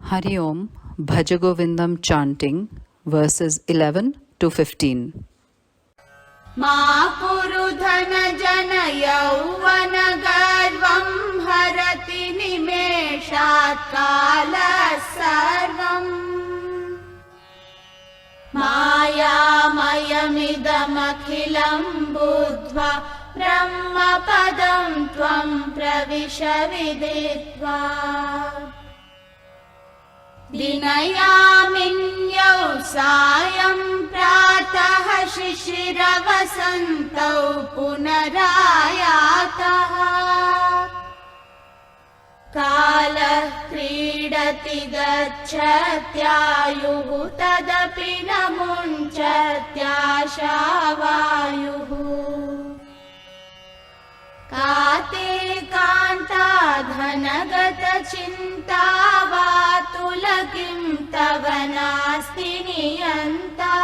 Hari Om, bhajagovindam chanting, verses 11 to 15. Ma kuru dhana jana yauvan garvam harati nimeshat kala sarvam Mayamayamidam akhilam buddhva brahma padam tvam pravisha viditva Dinayaminyav sayam pratah shishiravasantav punarayatah Kalah kridati gacchatyayuhu tadapi namunchatyashavayuhu Kate kanta dhanagata chinta vatulakim tavanasti niyanta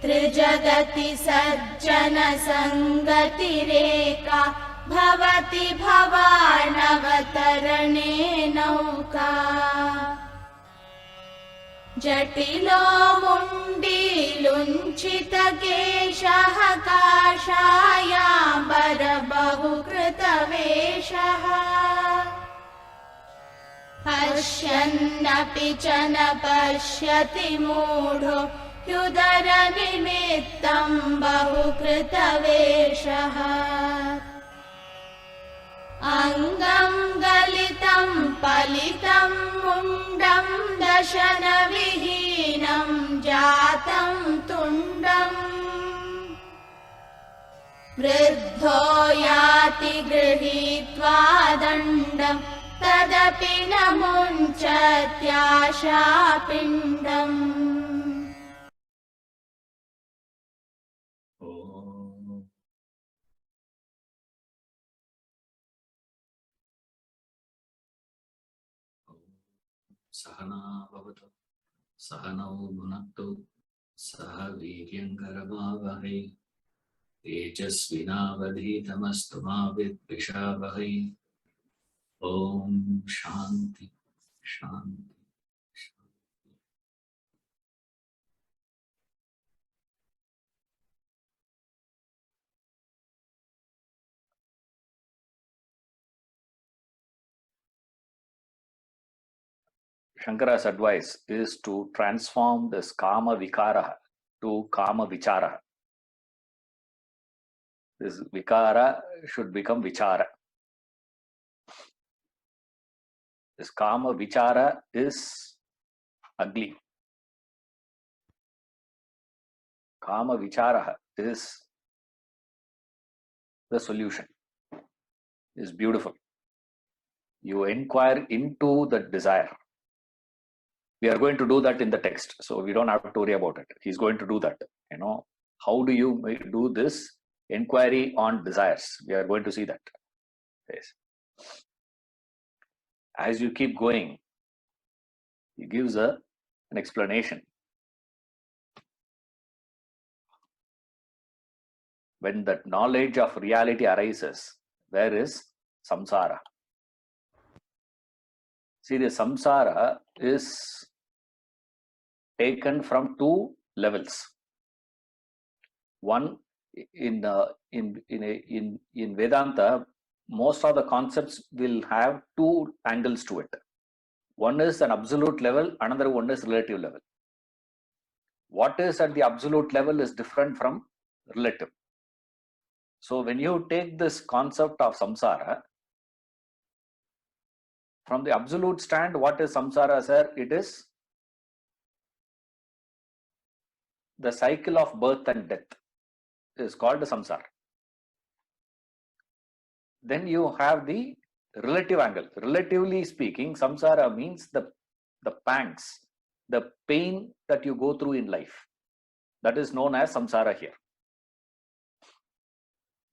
Trijagati sajjana sangati reka bhavati bhavanavatarane nauka Jatilo mundi lunchita keshah kashayambara bahukrita veshaha Pashyannapi chana pashyati mudho yudara nimittam bahukrita veshaha Angam galitam palitam mundam dashana vihinam jatam tundam Vriddho yati grihitva dandam tadapi namunchatyashapindam Sahana bhavatu, sahanau bhunaktu, saha viryankaravavahe, tejasvinavadhitamastu ma vidvishavahe. Om Shanti, Shanti, Shanti. Shankara's advice is to transform this kama vikara to kama vichara. This vikara should become vichara. This kama vichara is ugly. Kama vichara is the solution, is beautiful. You inquire into the desire. We are going to do that in the text, so we don't have to worry about it. He's going to do that. How do you do this inquiry on desires? We are going to see that. Yes. As you keep going, he gives an explanation. When that knowledge of reality arises, where is samsara? See, the samsara is taken from two levels. One, in Vedanta, most of the concepts will have two angles to it. One is an absolute level, another one is relative level. What is at the absolute level is different from relative. So when you take this concept of samsara, from the absolute stand, what is samsara, sir? It is the cycle of birth and death is called the samsara. Then you have the relative angle. Relatively speaking, samsara means the pangs, the pain that you go through in life. That is known as samsara here.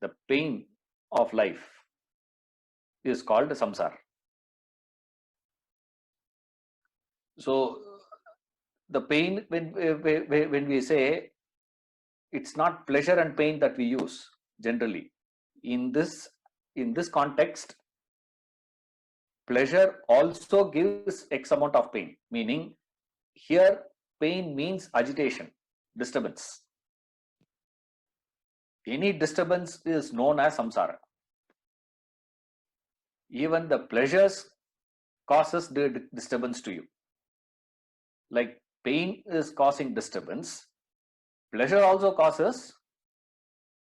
The pain of life is called samsara. So the pain, when we say, it's not pleasure and pain that we use generally. In this context, pleasure also gives X amount of pain, meaning here pain means agitation, disturbance. Any disturbance is known as samsara. Even the pleasures causes the disturbance to you. Like pain is causing disturbance, pleasure also causes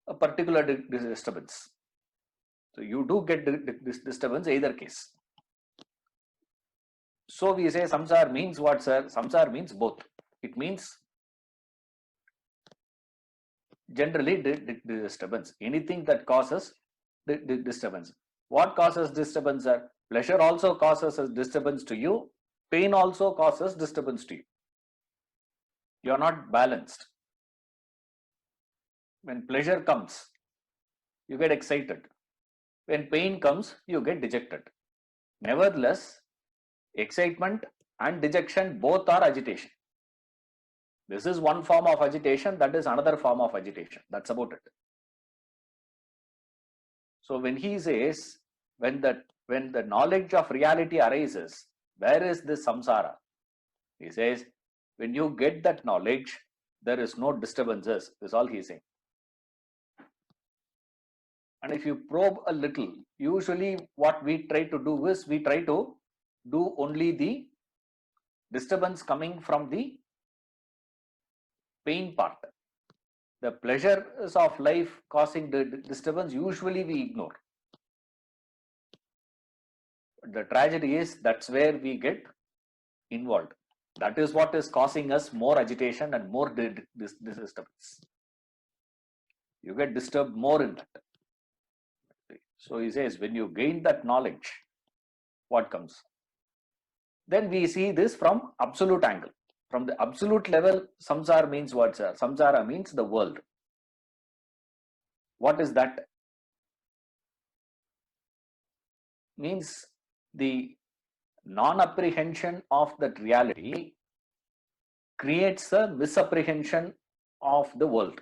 a particular disturbance. So you do get this disturbance either case. So we say samsara means what, sir? Samsara means both. It means generally disturbance. Anything that causes disturbance. What causes disturbance, sir? Pleasure also causes a disturbance to you. Pain also causes disturbance to you. You are not balanced. When pleasure comes, you get excited. When pain comes, you get dejected. Nevertheless, excitement and dejection both are agitation. This is one form of agitation, that is another form of agitation. That's about it. So when he says, when the knowledge of reality arises, where is this samsara? He says, when you get that knowledge, there is no disturbances. That's all he is saying. And if you probe a little, usually what we try to do is, we try to do only the disturbance coming from the pain part. The pleasures of life causing the disturbance, usually we ignore. The tragedy is, that's where we get involved. That is what is causing us more agitation and more disturbance. You get disturbed more in that. So he says, when you gain that knowledge, what comes? Then we see this from absolute angle. From the absolute level, samsara means what, sir? Samsara means the world. What is that? Means the non-apprehension of that reality creates a misapprehension of the world.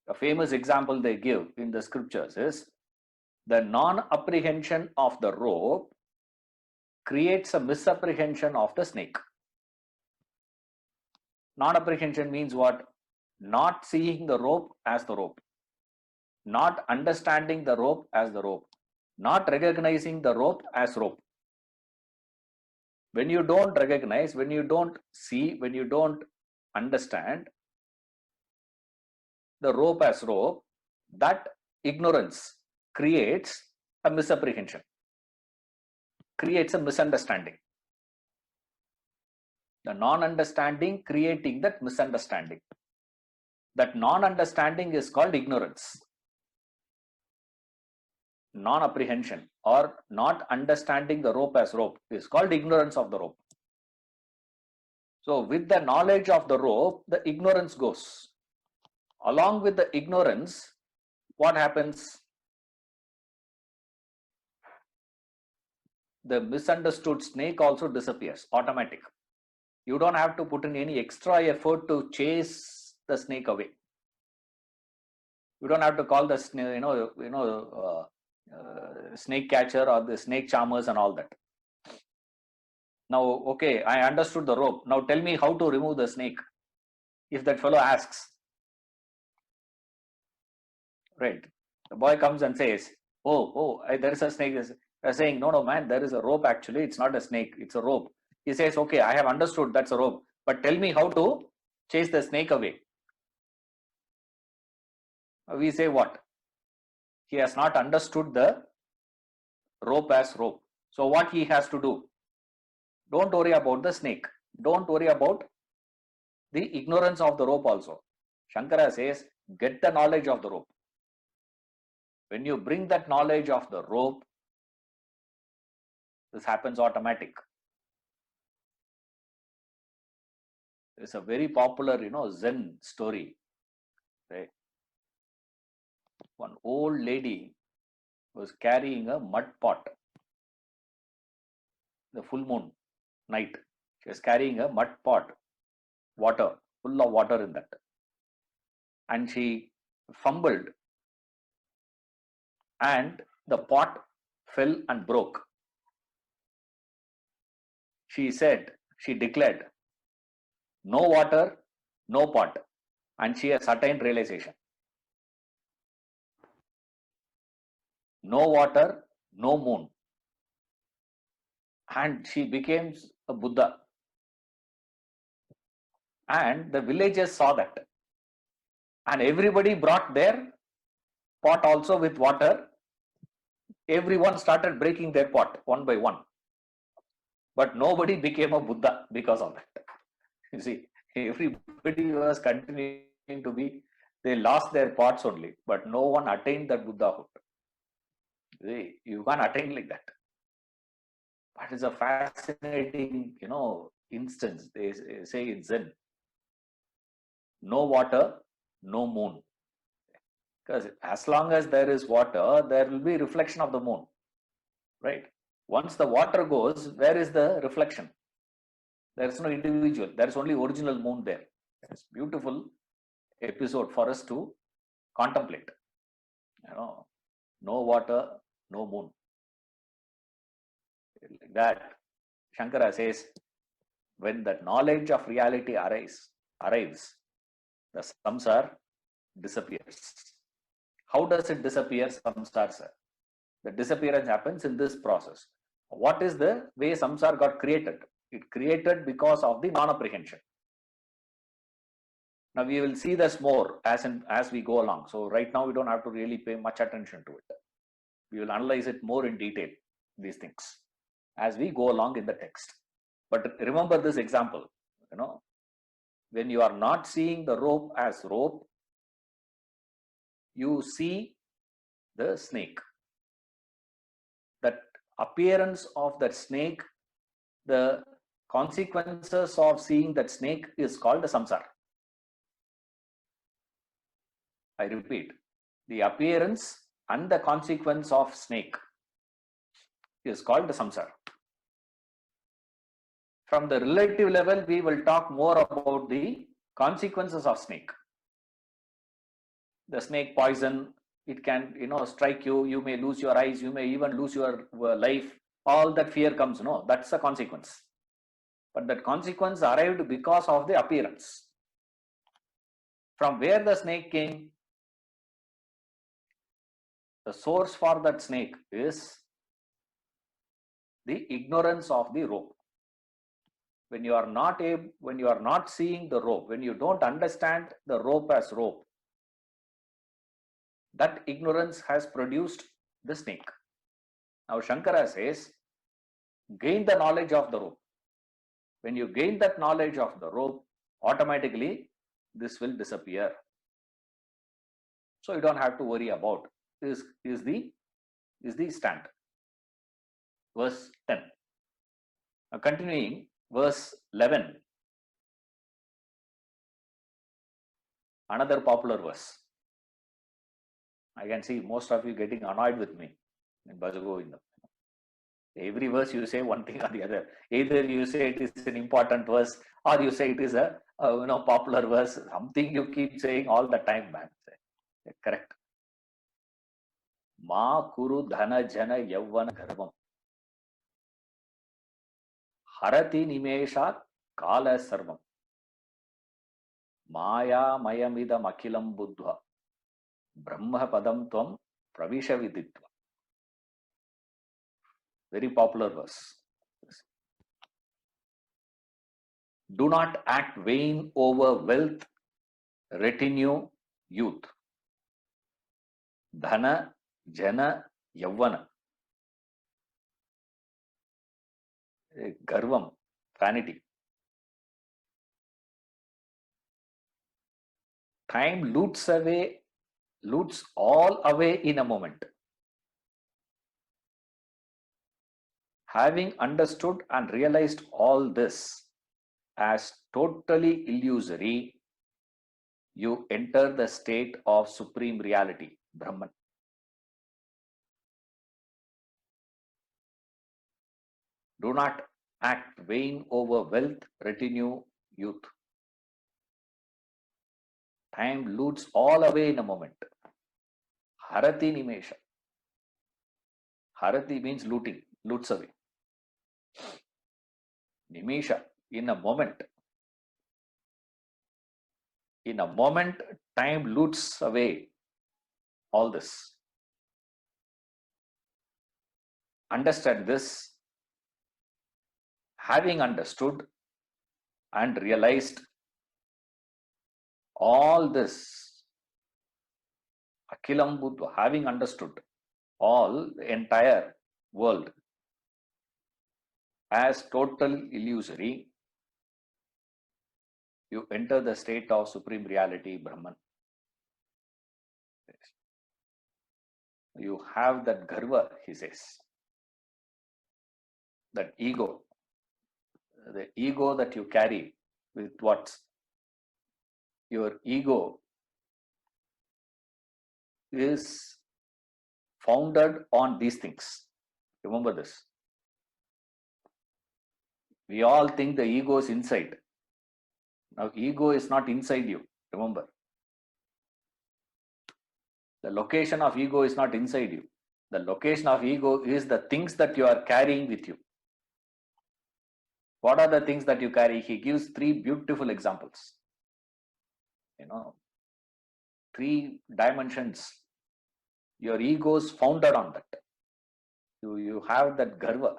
A famous example they give in the scriptures is, the non-apprehension of the rope creates a misapprehension of the snake. Non-apprehension means what? Not seeing the rope as the rope, not understanding the rope as the rope, not recognizing the rope as rope. When you don't recognize, when you don't see, when you don't understand the rope as rope, that ignorance creates a misapprehension, creates a misunderstanding. The non-understanding creating that misunderstanding. That non-understanding is called ignorance. Non-apprehension or not understanding the rope as rope is called ignorance of the rope. So with the knowledge of the rope, the ignorance goes. Along with the ignorance, what happens? The misunderstood snake also disappears, automatic. You don't have to put in any extra effort to chase the snake away. You don't have to call the snake catcher or the snake charmers and all that. Now, okay, I understood the rope. Now tell me how to remove the snake. If that fellow asks, right? The boy comes and says, there is a snake. They're saying, no, man, there is a rope actually. It's not a snake, it's a rope. He says, okay, I have understood that's a rope, but tell me how to chase the snake away. We say what? He has not understood the rope as rope. So what he has to do? Don't worry about the snake. Don't worry about the ignorance of the rope also. Shankara says, get the knowledge of the rope. When you bring that knowledge of the rope, this happens automatic. It's a very popular, Zen story. Right? One old lady was carrying a mud pot. The full moon night, she was carrying a mud pot, water, full of water in that. And she fumbled and the pot fell and broke, she declared, no water, no pot, and she has attained realization. No water, no moon, and she became a Buddha. And the villagers saw that, and everybody brought their pot also with water. Everyone started breaking their pot one by one, but nobody became a Buddha because of that. You see, everybody was continuing to be, they lost their pots only, but no one attained that Buddhahood. See, you can't attain like that. But it's a fascinating, instance. They say in Zen, no water, no moon. Because as long as there is water, there will be reflection of the moon, right? Once the water goes, where is the reflection? There is no individual. There is only original moon there. It's beautiful episode for us to contemplate. No water, no moon. Like that, Shankara says, when the knowledge of reality arrives, the samsara disappears. How does it disappear, samsara, sir? The disappearance happens in this process. What is the way samsara got created? It created because of the non-apprehension. Now we will see this more as we go along. So right now we don't have to really pay much attention to it. We will analyze it more in detail, these things, as we go along in the text. But remember this example, when you are not seeing the rope as rope, you see the snake. That appearance of that snake, the consequences of seeing that snake is called the samsara. I repeat, the appearance and the consequence of snake is called the samsara. From the relative level, we will talk more about the consequences of snake. The snake poison, it can, strike you, you may lose your eyes, you may even lose your life. All that fear comes, that's a consequence. But that consequence arrived because of the appearance. From where the snake came, the source for that snake is the ignorance of the rope. When you are not seeing the rope, when you don't understand the rope as rope, that ignorance has produced the snake. Now Shankara says, gain the knowledge of the rope. When you gain that knowledge of the rope, automatically this will disappear. So you don't have to worry about is the stand. Verse 10. Now continuing, verse 11. Another popular verse. I can see most of you getting annoyed with me in bhajagovindam. Every verse you say one thing or the other. Either you say it is an important verse, or you say it is a popular verse. Something you keep saying all the time, man. Correct. Ma kuru dhana jana yavvana garbam. Harati nimesha kala sarvam. Maya mayamidam akhilam buddha. Brahma padam tvam pravisha viditva. Very popular verse. Do not act vain over wealth, retinue, youth. Dhana, jana, yavvana. Garvam, vanity. Time loots all away in a moment. Having understood and realized all this as totally illusory, you enter the state of supreme reality, Brahman. Do not act vain over wealth, retinue, youth. Time loots all away in a moment. Harati nimesha. Harati means looting, loots away. Nimisha, in a moment. In a moment, time loots away all this. Understand this. Having understood and realized all this, Akhilam Buddha, having understood all, the entire world as total illusory, you enter the state of supreme reality, Brahman. You have that garva, he says. That ego, the ego that you carry with what? Your ego is founded on these things. Remember this. We all think the ego is inside. Now, ego is not inside you. Remember. The location of ego is not inside you. The location of ego is the things that you are carrying with you. What are the things that you carry? He gives three beautiful examples. 3 dimensions. Your ego is founded on that. You have that garva.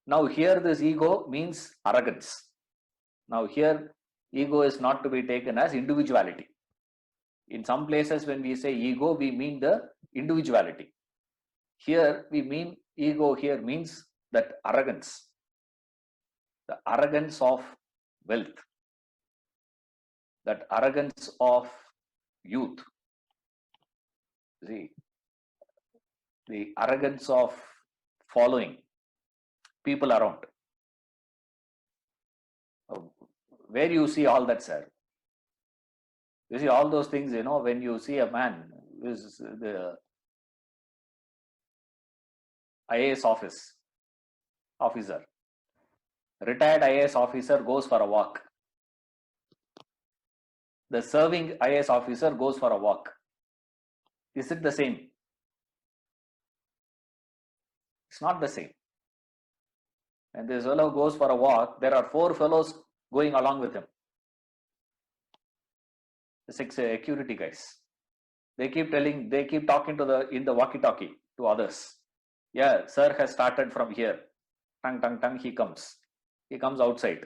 Now here this ego means arrogance. Now here ego is not to be taken as individuality. In some places when we say ego, we mean the individuality. Here we mean ego here means that arrogance. The arrogance of wealth. That arrogance of youth. See, the arrogance of following people around. Where you see all that, sir? You see all those things, when you see a man who is the IAS officer, retired IAS officer goes for a walk. The serving IAS officer goes for a walk. Is it the same? It's not the same. And this fellow goes for a walk, there are 4 fellows going along with him. The 6 security guys. They keep talking in the walkie-talkie to others. Yeah, sir has started from here. Tang, tang, tang, he comes. He comes outside.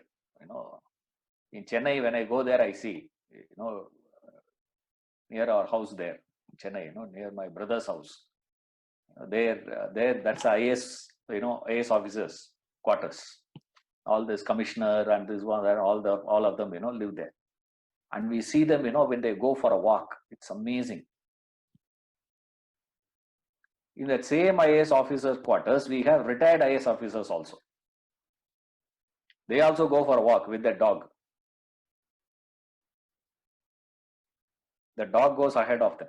In Chennai, when I go there, I see, near our house there, in Chennai, near my brother's house. There, that's IAS, IAS officers' quarters. All this commissioner and this one, all of them, live there. And we see them, when they go for a walk. It's amazing. In that same IAS officers' quarters, we have retired IAS officers also. They also go for a walk with their dog. The dog goes ahead of them.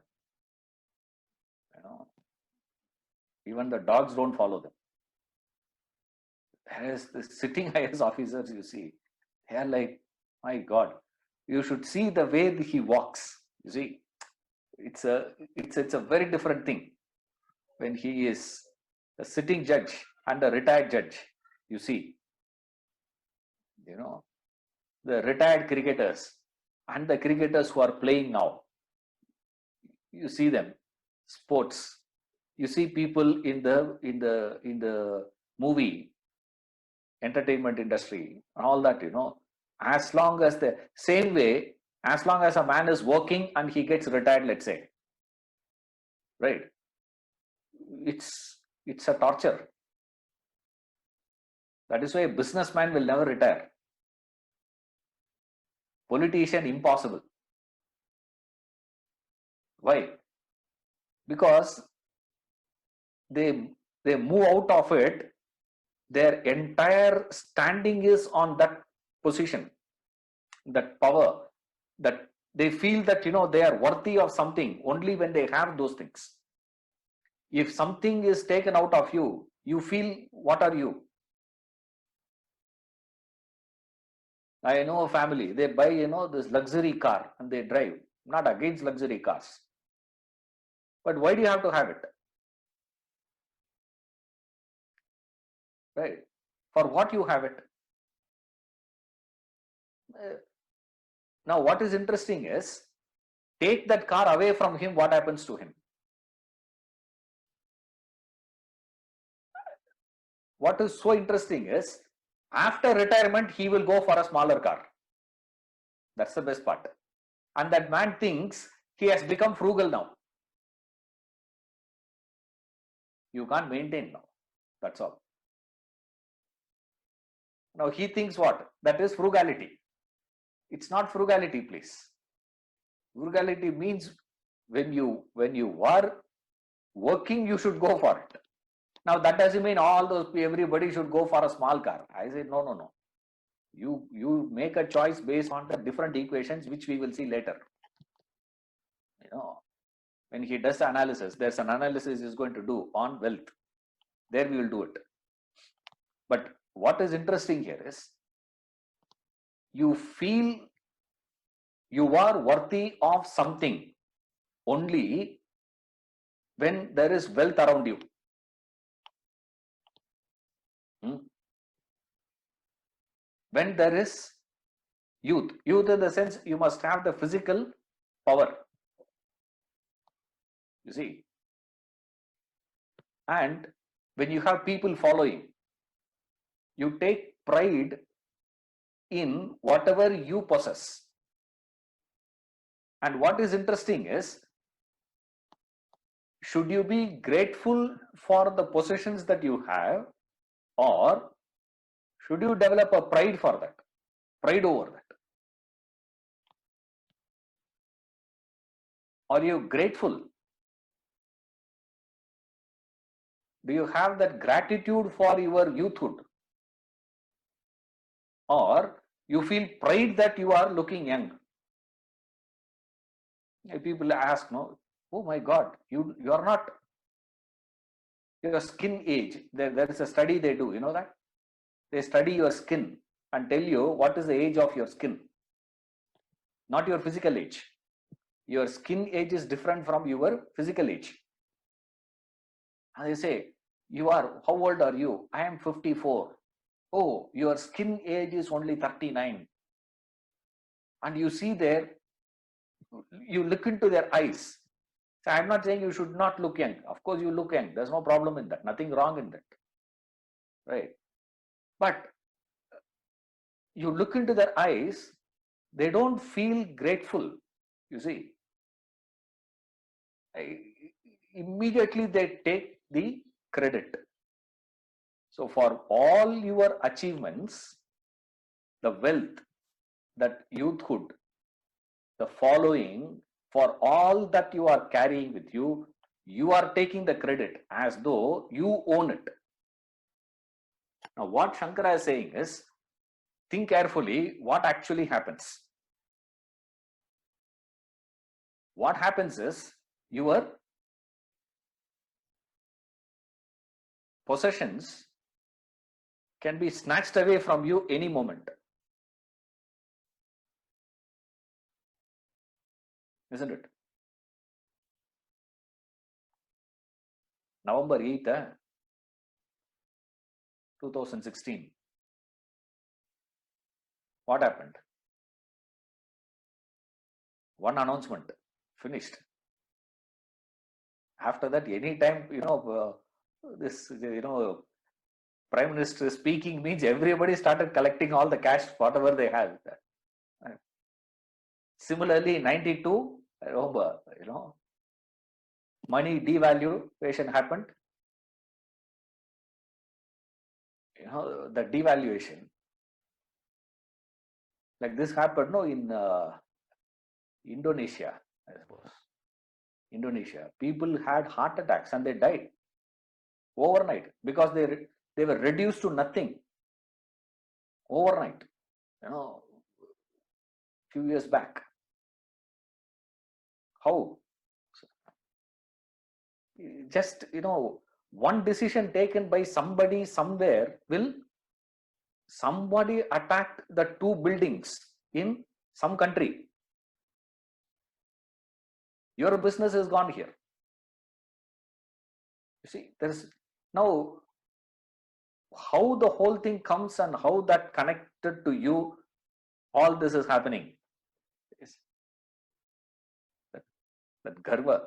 Even the dogs don't follow them. As the sitting IAS officers, you see, they are like, my God, you should see the way he walks. You see, it's a very different thing when he is a sitting judge and a retired judge. You see, the retired cricketers and the cricketers who are playing now. You see them, sports. You see people in the movie, entertainment industry, and all that, as long as the same way, as long as a man is working and he gets retired, let's say, right? It's a torture. That is why a businessman will never retire. Politician, impossible. Why? Because they move out of it, their entire standing is on that position, that power, that they feel that they are worthy of something only when they have those things. If something is taken out of you, you feel, what are you? I know a family, they buy this luxury car and they drive. I'm not against luxury cars, but why do you have to have it? right? For what you have it. Now, what is interesting is, take that car away from him, what happens to him? What is so interesting is, after retirement, he will go for a smaller car. That's the best part. And that man thinks he has become frugal now. You can't maintain now. That's all. Now he thinks what? That is frugality. It's not frugality, please. Frugality means when you are working, you should go for it. Now that doesn't mean everybody should go for a small car. I say no. You make a choice based on the different equations, which we will see later. When he does the analysis, there's an analysis he's going to do on wealth. There we will do it. But what is interesting here is, you feel you are worthy of something only when there is wealth around you. When there is youth in the sense, you must have the physical power. You see, and when you have people following, you take pride in whatever you possess. And what is interesting is, should you be grateful for the possessions that you have, or should you develop a pride for that, pride over that? Are you grateful? Do you have that gratitude for your youthhood? Or you feel pride that you are looking young? People ask, no, oh my God, you are not, your skin age. There is a study they do, you know that? They study your skin and tell you what is the age of your skin, not your physical age. Your skin age is different from your physical age. And they say, how old are you? I am 54. Oh, your skin age is only 39. And you see there, you look into their eyes. So I'm not saying you should not look young. Of course you look young. There's no problem in that. Nothing wrong in that. Right? But you look into their eyes, they don't feel grateful. You see, immediately they take the credit. So for all your achievements, the wealth, that youthhood, the following, for all that you are carrying with you, you are taking the credit as though you own it. Now what Shankara is saying is, think carefully what actually happens. What happens is, your possessions can be snatched away from you any moment. Isn't it? November 8th, 2016. What happened? One announcement, finished. After that, anytime, this, Prime Minister speaking means everybody started collecting all the cash, whatever they have. Similarly, in 92, I remember, money devaluation happened. The devaluation. Like this happened, in Indonesia, I suppose. Indonesia, people had heart attacks and they died overnight because they were reduced to nothing overnight. Few years back. How? Just one decision taken by somebody somewhere will. Somebody attacked the two buildings in some country. Your business is gone here. You see, there is now how the whole thing comes and how that connected to you, all this is happening. Yes. That garva,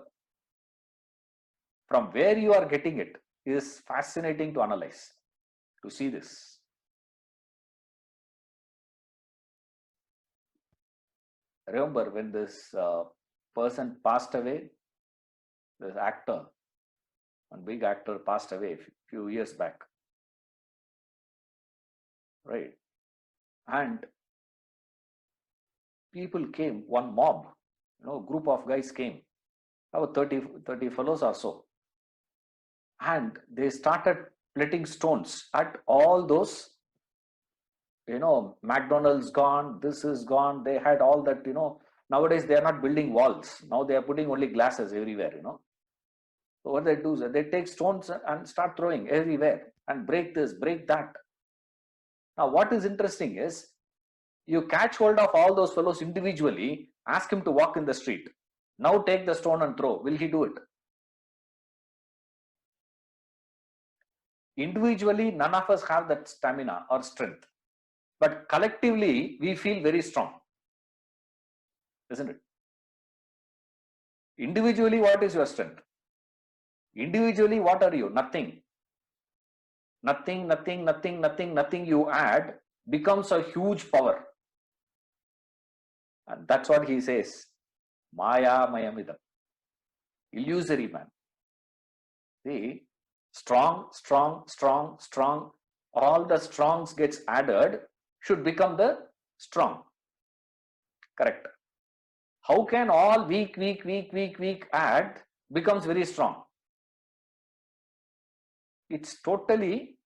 from where you are getting it, is fascinating to analyze, to see this. Remember when this person passed away, this actor, one big actor passed away a few years back, right? And people came, one mob, group of guys came, about 30 fellows or so, and they started letting stones at all those, McDonald's gone, this is gone, they had all that, nowadays they are not building walls, now they are putting only glasses everywhere, So what they do is they take stones and start throwing everywhere and break this, break that. Now what is interesting is, you catch hold of all those fellows individually, ask him to walk in the street. Now take the stone and throw. Will he do it? Individually, none of us have that stamina or strength. But collectively, we feel very strong. Isn't it? Individually, what is your strength? Individually, what are you? Nothing. Nothing, nothing, nothing, nothing, nothing you add becomes a huge power. And that's what he says. Maya mayamidam. Illusory man. See, strong, strong, strong, strong. All the strongs gets added should become the strong. Correct. How can all weak, weak, weak, weak, weak add becomes very strong? It's totally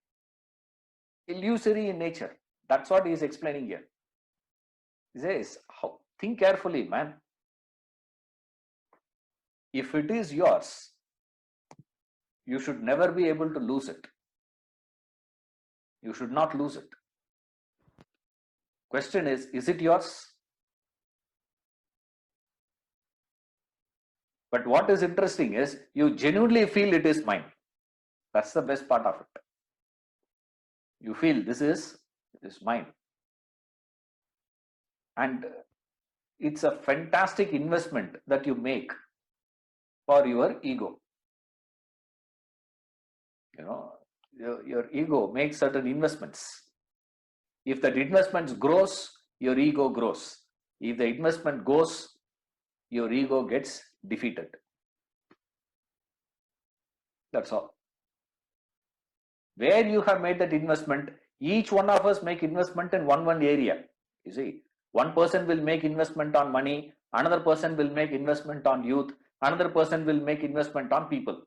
illusory in nature. That's what he is explaining here. He says, think carefully, man. If it is yours, you should never be able to lose it. You should not lose it. Question is it yours? But what is interesting is, you genuinely feel it is mine. That's the best part of it. You feel this is mine. And it's a fantastic investment that you make for your ego. Your ego makes certain investments. If that investment grows, your ego grows. If the investment goes, your ego gets defeated. That's all. Where you have made that investment, each one of us make investment in one area. You see, one person will make investment on money, another person will make investment on youth, another person will make investment on people.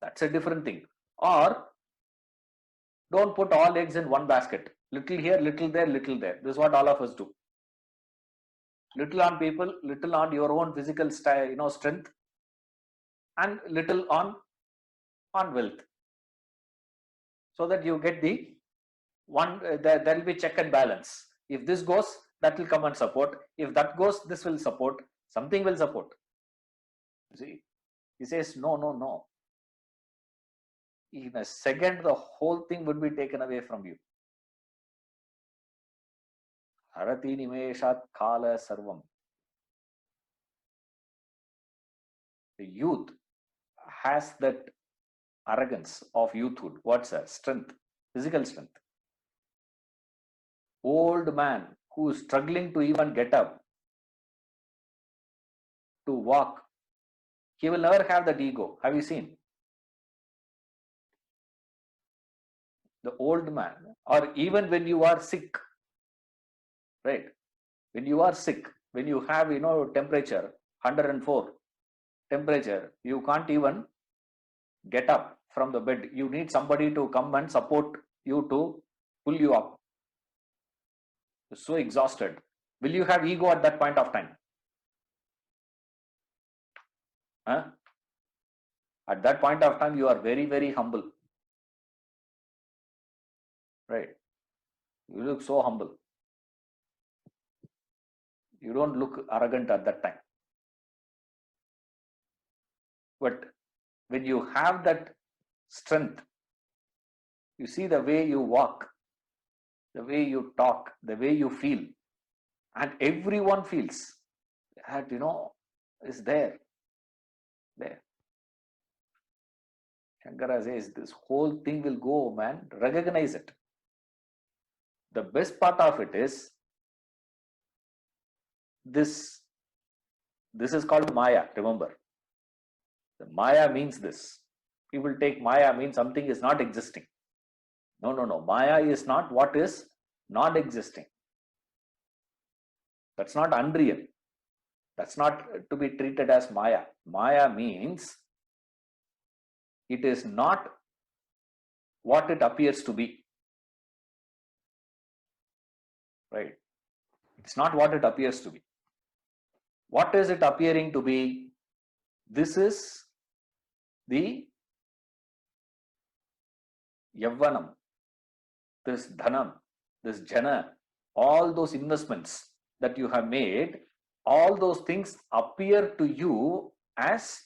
That's a different thing. Or don't put all eggs in one basket. Little here, little there, little there. This is what all of us do. Little on people, little on your own physical strength, and little on wealth. So that you get the one, there will be check and balance. If this goes, that will come and support. If that goes, this will support. Something will support. See, he says, no. In a second, the whole thing would be taken away from you. Harati nimeshat kala sarvam. The youth has that arrogance of youthhood. What's that? Strength, physical strength. Old man who is struggling to even get up, to walk, he will never have that ego. Have you seen? The old man, or even when you are sick, right? When you are sick, when you have, temperature, 104 temperature, you can't even get up from the bed. You need somebody to come and support you to pull you up. You're so exhausted. Will you have ego at that point of time? Huh? At that point of time, you are very, very humble. Right? You look so humble. You don't look arrogant at that time. But when you have that strength, You see the way you walk, the way you talk, the way you feel, and everyone feels that, is there. Shankara says this whole thing will go, man. Recognize it. The best part of it is this is called Maya, remember. The Maya means this. People take Maya means something is not existing. No. Maya is not what is not existing. That's not unreal. That's not to be treated as Maya. Maya means it is not what it appears to be. Right? It's not what it appears to be. What is it appearing to be? This is the Yavvanam, this Dhanam, this Jana, all those investments that you have made, all those things appear to you as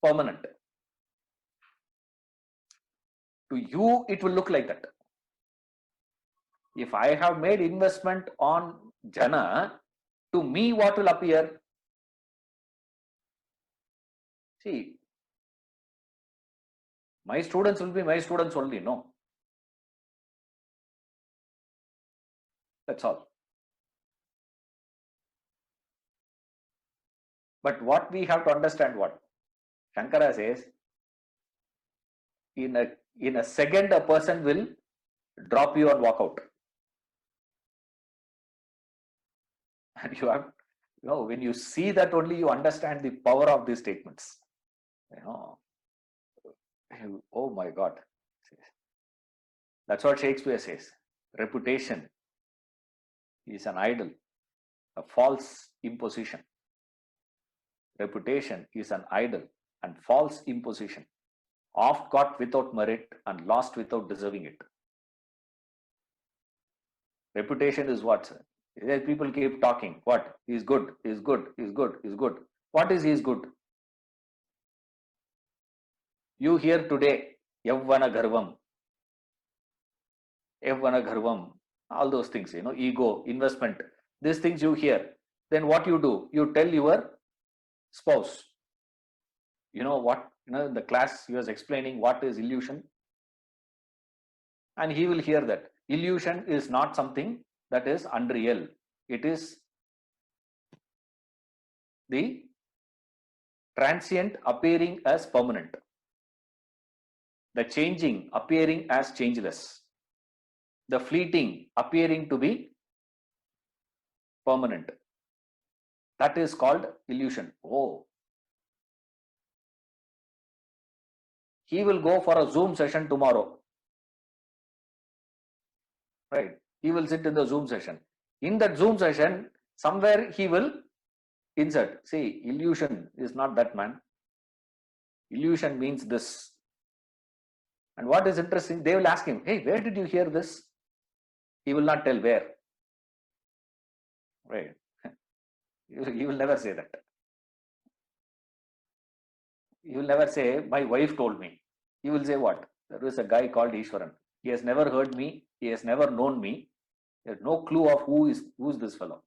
permanent. To you, it will look like that. If I have made investment on Jana, to me, what will appear? See, my students will be my students only, no? That's all. But what we have to understand, what Shankara says, in a second, a person will drop you and walk out. And you have, when you see that only, you understand the power of these statements. Oh my God. That's what Shakespeare says. Reputation is an idol, a false imposition. Reputation is an idol and false imposition, oft got without merit and lost without deserving it. Reputation is what, sir? People keep talking. What? He is good, he is good, he is good, he is good. What is he is good? You hear today, Yavvana Garvam, all those things, ego, investment, these things you hear. Then what you do? You tell your spouse. In the class he was explaining what is illusion. And he will hear that. Illusion is not something that is unreal. It is the transient appearing as permanent. The changing appearing as changeless. The fleeting appearing to be permanent. That is called illusion. Oh. He will go for a Zoom session tomorrow. Right? He will sit in the Zoom session. In that Zoom session, somewhere he will insert. See, illusion is not that, man. Illusion means this. And what is interesting, they will ask him, hey, where did you hear this? He will not tell where. Right? He will never say that. He will never say, my wife told me. He will say what? There is a guy called Ishwaran. He has never heard me. He has never known me. He has no clue of who is this fellow.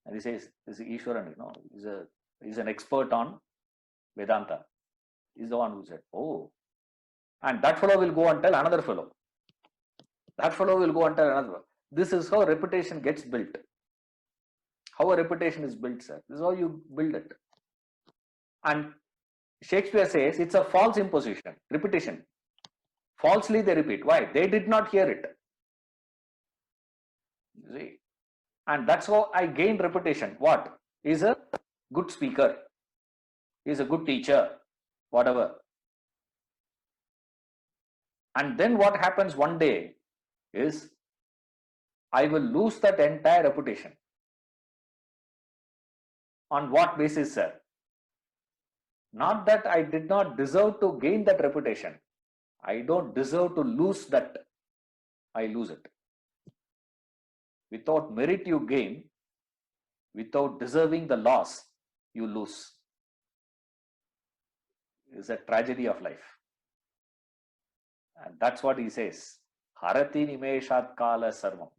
And he says, this is Ishwaran, he's an expert on Vedanta. He's the one who said, oh. And that fellow will go and tell another fellow. That fellow will go and tell another. This is how reputation gets built. How a reputation is built, sir. This is how you build it. And Shakespeare says it's a false imposition, repetition. Falsely they repeat. Why? They did not hear it. See? And that's how I gained reputation. What? He's a good speaker. He's a good teacher. Whatever. And then what happens one day is I will lose that entire reputation. On what basis, sir? Not that I did not deserve to gain that reputation. I don't deserve to lose that. I lose it. Without merit you gain, without deserving the loss, you lose. It's a tragedy of life. And that's what he says. Harati nimeshat kala sarvam.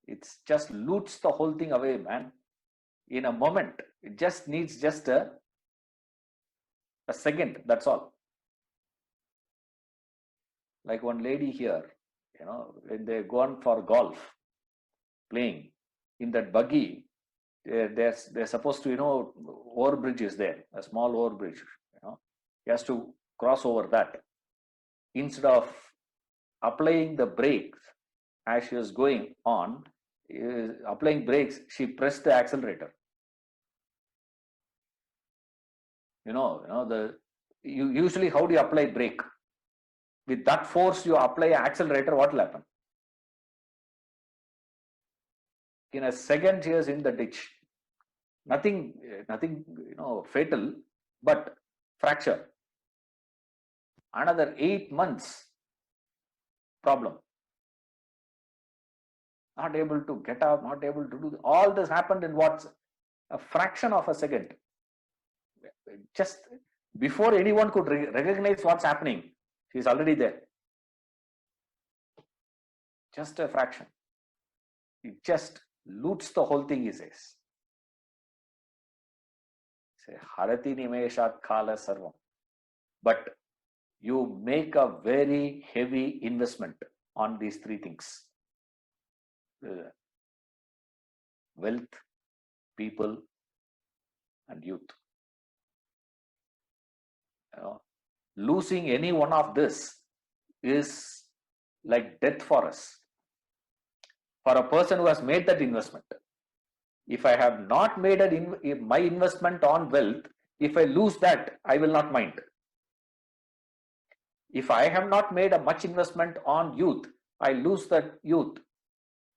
It's just loots the whole thing away, man. In a moment. It just needs just a second. That's all. Like one lady here, when they go on for golf, playing, in that buggy, they're supposed to, overbridge is there, a small overbridge. He has to cross over that. Instead of applying the brakes as she was going on, applying brakes, she pressed the accelerator. Usually how do you apply brake? With that force you apply accelerator, what will happen? In a second, she is in the ditch. Nothing, fatal, but fracture. Another 8 months problem. Not able to get up, not able to do all this happened in what? A fraction of a second. Just before anyone could recognize what's happening, she's already there. Just a fraction. It just loots the whole thing, he says. Say, Harati nimeshat kala sarvam. But you make a very heavy investment on these three things. Wealth, people, and youth. Losing any one of this is like death for us. For a person who has made that investment. If I have not made my investment on wealth, if I lose that, I will not mind. If I have not made a much investment on youth, I lose that youth,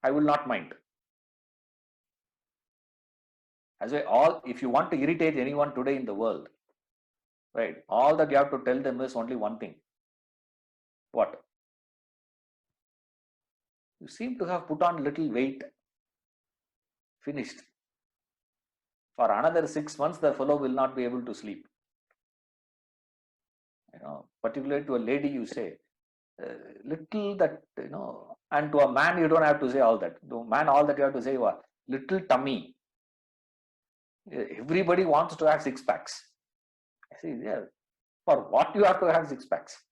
I will not mind. As if you want to irritate anyone today in the world, right, all that you have to tell them is only one thing. What? You seem to have put on little weight. Finished. For another 6 months, the fellow will not be able to sleep. Particularly to a lady, you say, little that, and to a man, you don't have to say all that. To a man, all that you have to say was, little tummy. Everybody wants to have 6 packs. I say, yeah, for what you have to have 6 packs?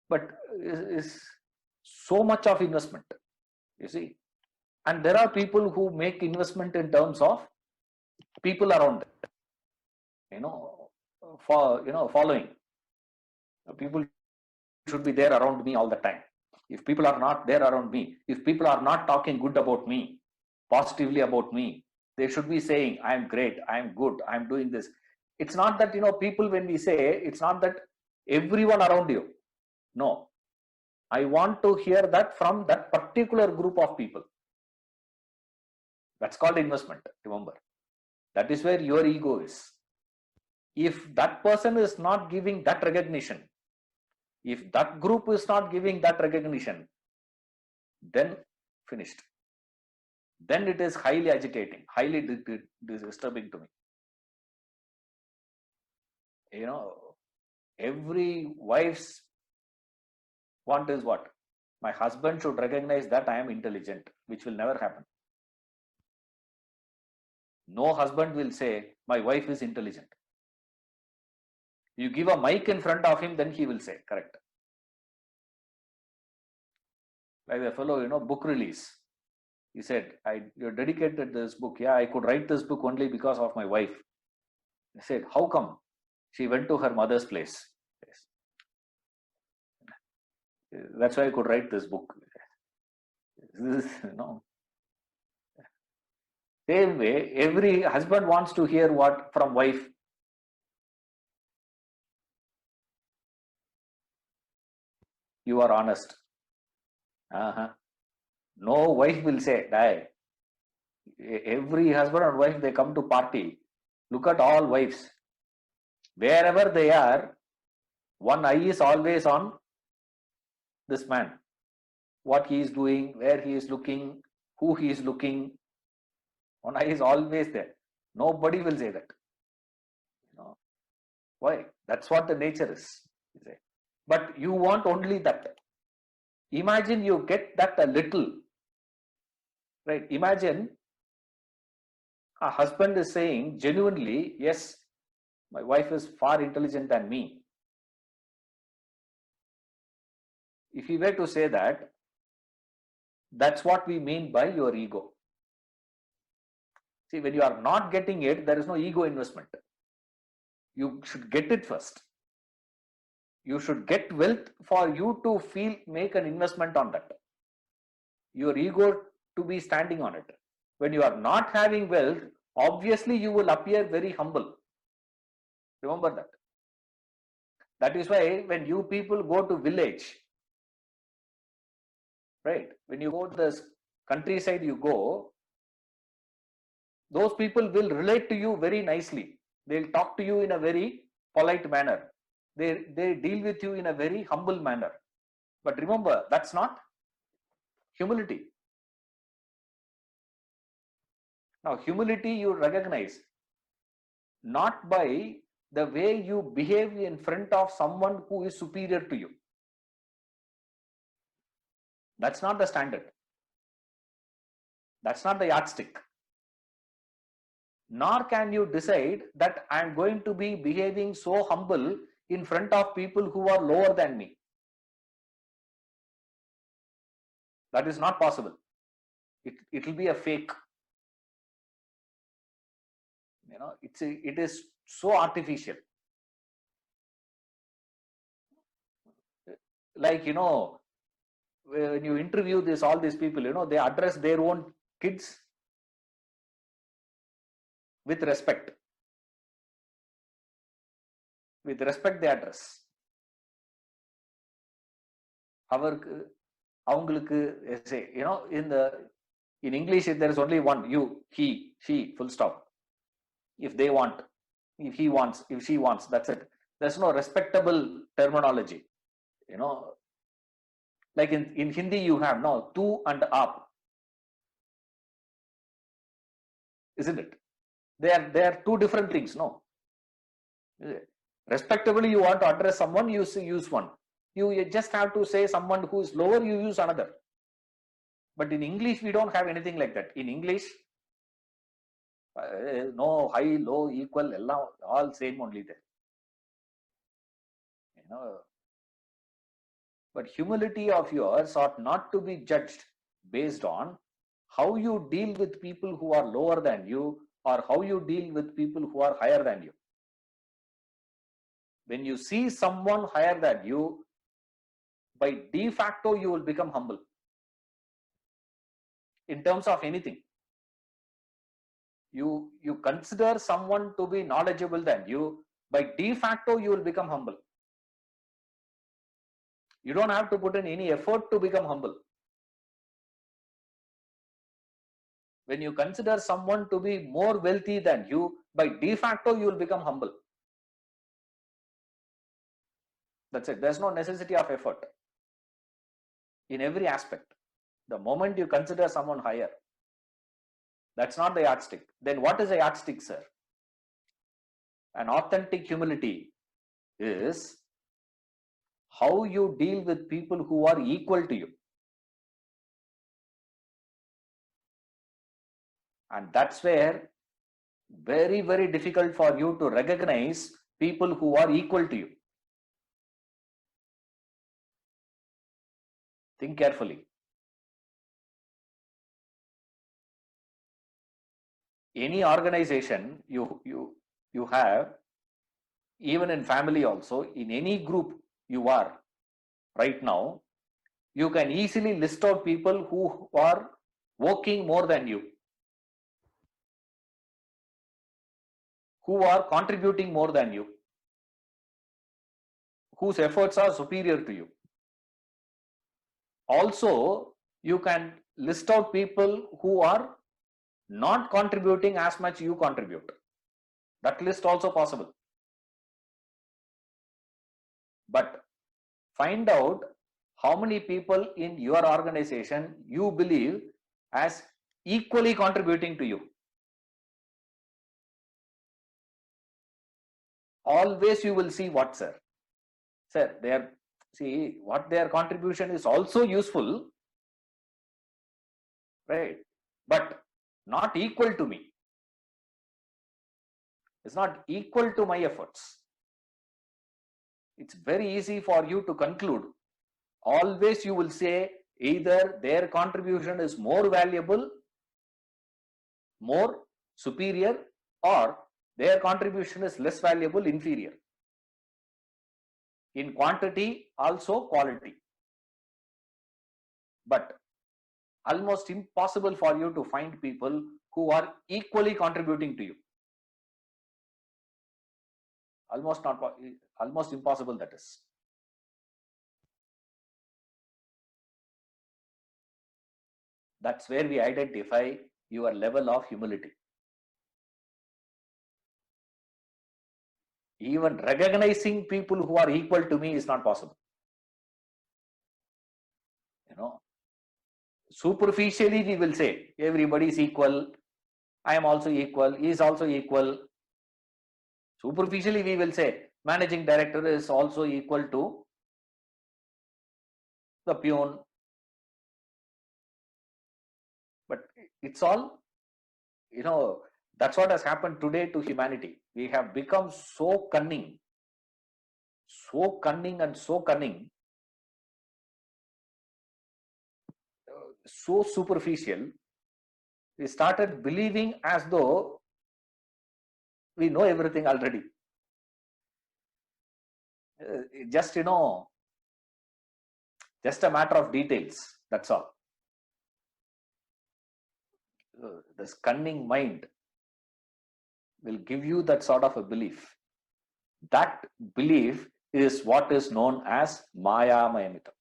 But is so much of investment, you see. And there are people who make investment in terms of people around them, following. People should be there around me all the time. If people are not there around me, if people are not talking good about me, positively about me, they should be saying, I am great, I am good, I am doing this. It's not that, people, when we say, it's not that everyone around you. No. I want to hear that from that particular group of people. That's called investment, remember. That is where your ego is. If that person is not giving that recognition, if that group is not giving that recognition, then finished. Then it is highly agitating, highly disturbing to me. Every wife's want is what? My husband should recognize that I am intelligent, which will never happen. No husband will say, my wife is intelligent. You give a mic in front of him, then he will say, correct. Like the fellow, book release. He said, you dedicated this book. Yeah, I could write this book only because of my wife. I said, how come? She went to her mother's place. Yes. That's why I could write this book. Same way, every husband wants to hear what from wife? You are honest. No wife will say, die. Every husband and wife, they come to party. Look at all wives. Wherever they are, one eye is always on this man. What he is doing, where he is looking, who he is looking. One eye is always there. Nobody will say that. Why? That's what the nature is. But you want only that. Imagine you get that a little, right? Imagine a husband is saying genuinely, yes, my wife is far intelligent than me. If you were to say that, that's what we mean by your ego. See, when you are not getting it, there is no ego investment. You should get it first. You should get wealth for you to make an investment on that. Your ego to be standing on it. When you are not having wealth, obviously you will appear very humble. Remember that. That is why when you people go to village, right? When you go to the countryside, you go, those people will relate to you very nicely. They'll talk to you in a very polite manner. They deal with you in a very humble manner. But remember, that's not humility. Now, humility you recognize not by the way you behave in front of someone who is superior to you. That's not the standard. That's not the yardstick. Nor can you decide that I am going to be behaving so humble in front of people who are lower than me. That is not possible. It will be a fake. You know, it is so artificial. Like, you know, when you interview all these people, you know, they address their own kids with respect. With respect they address. Say, you know, in English there is only one, you, he, she, full stop. If they want, if he wants, if she wants, that's it. There's no respectable terminology. You know, like in Hindi you have no tu and aap. Isn't it? They are two different things, no? Respectably you want to address someone, you use one. You just have to say someone who is lower, you use another. But in English, we don't have anything like that. In English, no, high, low, equal, all same only there. You know, but humility of yours ought not to be judged based on how you deal with people who are lower than you or how you deal with people who are higher than you. When you see someone higher than you, by de facto, you will become humble. In terms of anything. You consider someone to be knowledgeable than you, by de facto, you will become humble. You don't have to put in any effort to become humble. When you consider someone to be more wealthy than you, by de facto, you will become humble. That's it. There's no necessity of effort in every aspect. The moment you consider someone higher, that's not the yardstick. Then what is a yardstick, sir? An authentic humility is how you deal with people who are equal to you. And that's where very, very difficult for you to recognize people who are equal to you. Think carefully. Any organization you have, even in family also, in any group you are right now, you can easily list out people who are working more than you, who are contributing more than you, whose efforts are superior to you. Also, you can list out people who are not contributing as much you contribute. That list also possible. But find out how many people in your organization you believe as equally contributing to you. always you will see what, sir? Sir, what their contribution is also useful, right? But not equal to me. It's not equal to my efforts. It's very easy for you to conclude. Always you will say either their contribution is more valuable, more superior, or their contribution is less valuable, inferior. In quantity, also quality. But almost impossible for you to find people who are equally contributing to you. Almost impossible, that is. That's where we identify your level of humility. Even recognizing people who are equal to me is not possible. Superficially we will say everybody is equal, I am also equal, he is also equal. Superficially we will say managing director is also equal to the peon. But it's all, that's what has happened today to humanity. We have become so cunning and so cunning, so superficial. We started believing as though we know everything already. Just a matter of details, that's all. This cunning mind will give you that sort of a belief. That belief is what is known as Maya Mayamita.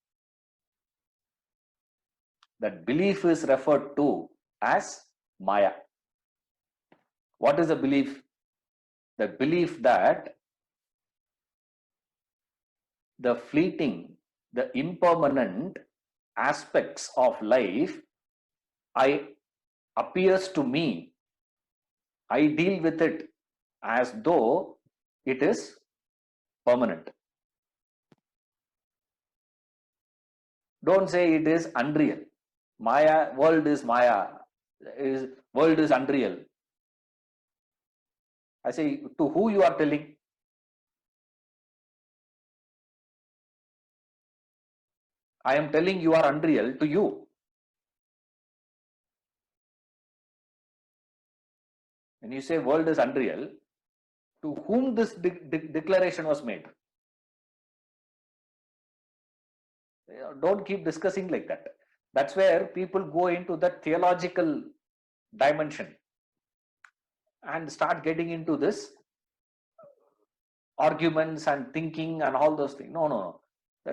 That belief is referred to as Maya. What is the belief? The belief that the fleeting, the impermanent aspects of life appears to me, I deal with it as though it is permanent. Don't say it is unreal. Maya, world is Maya, world is unreal. I say, to who you are telling? I am telling you are unreal to you. When you say world is unreal, to whom this declaration was made? Don't keep discussing like that. That's where people go into the theological dimension and start getting into this arguments and thinking and all those things. No.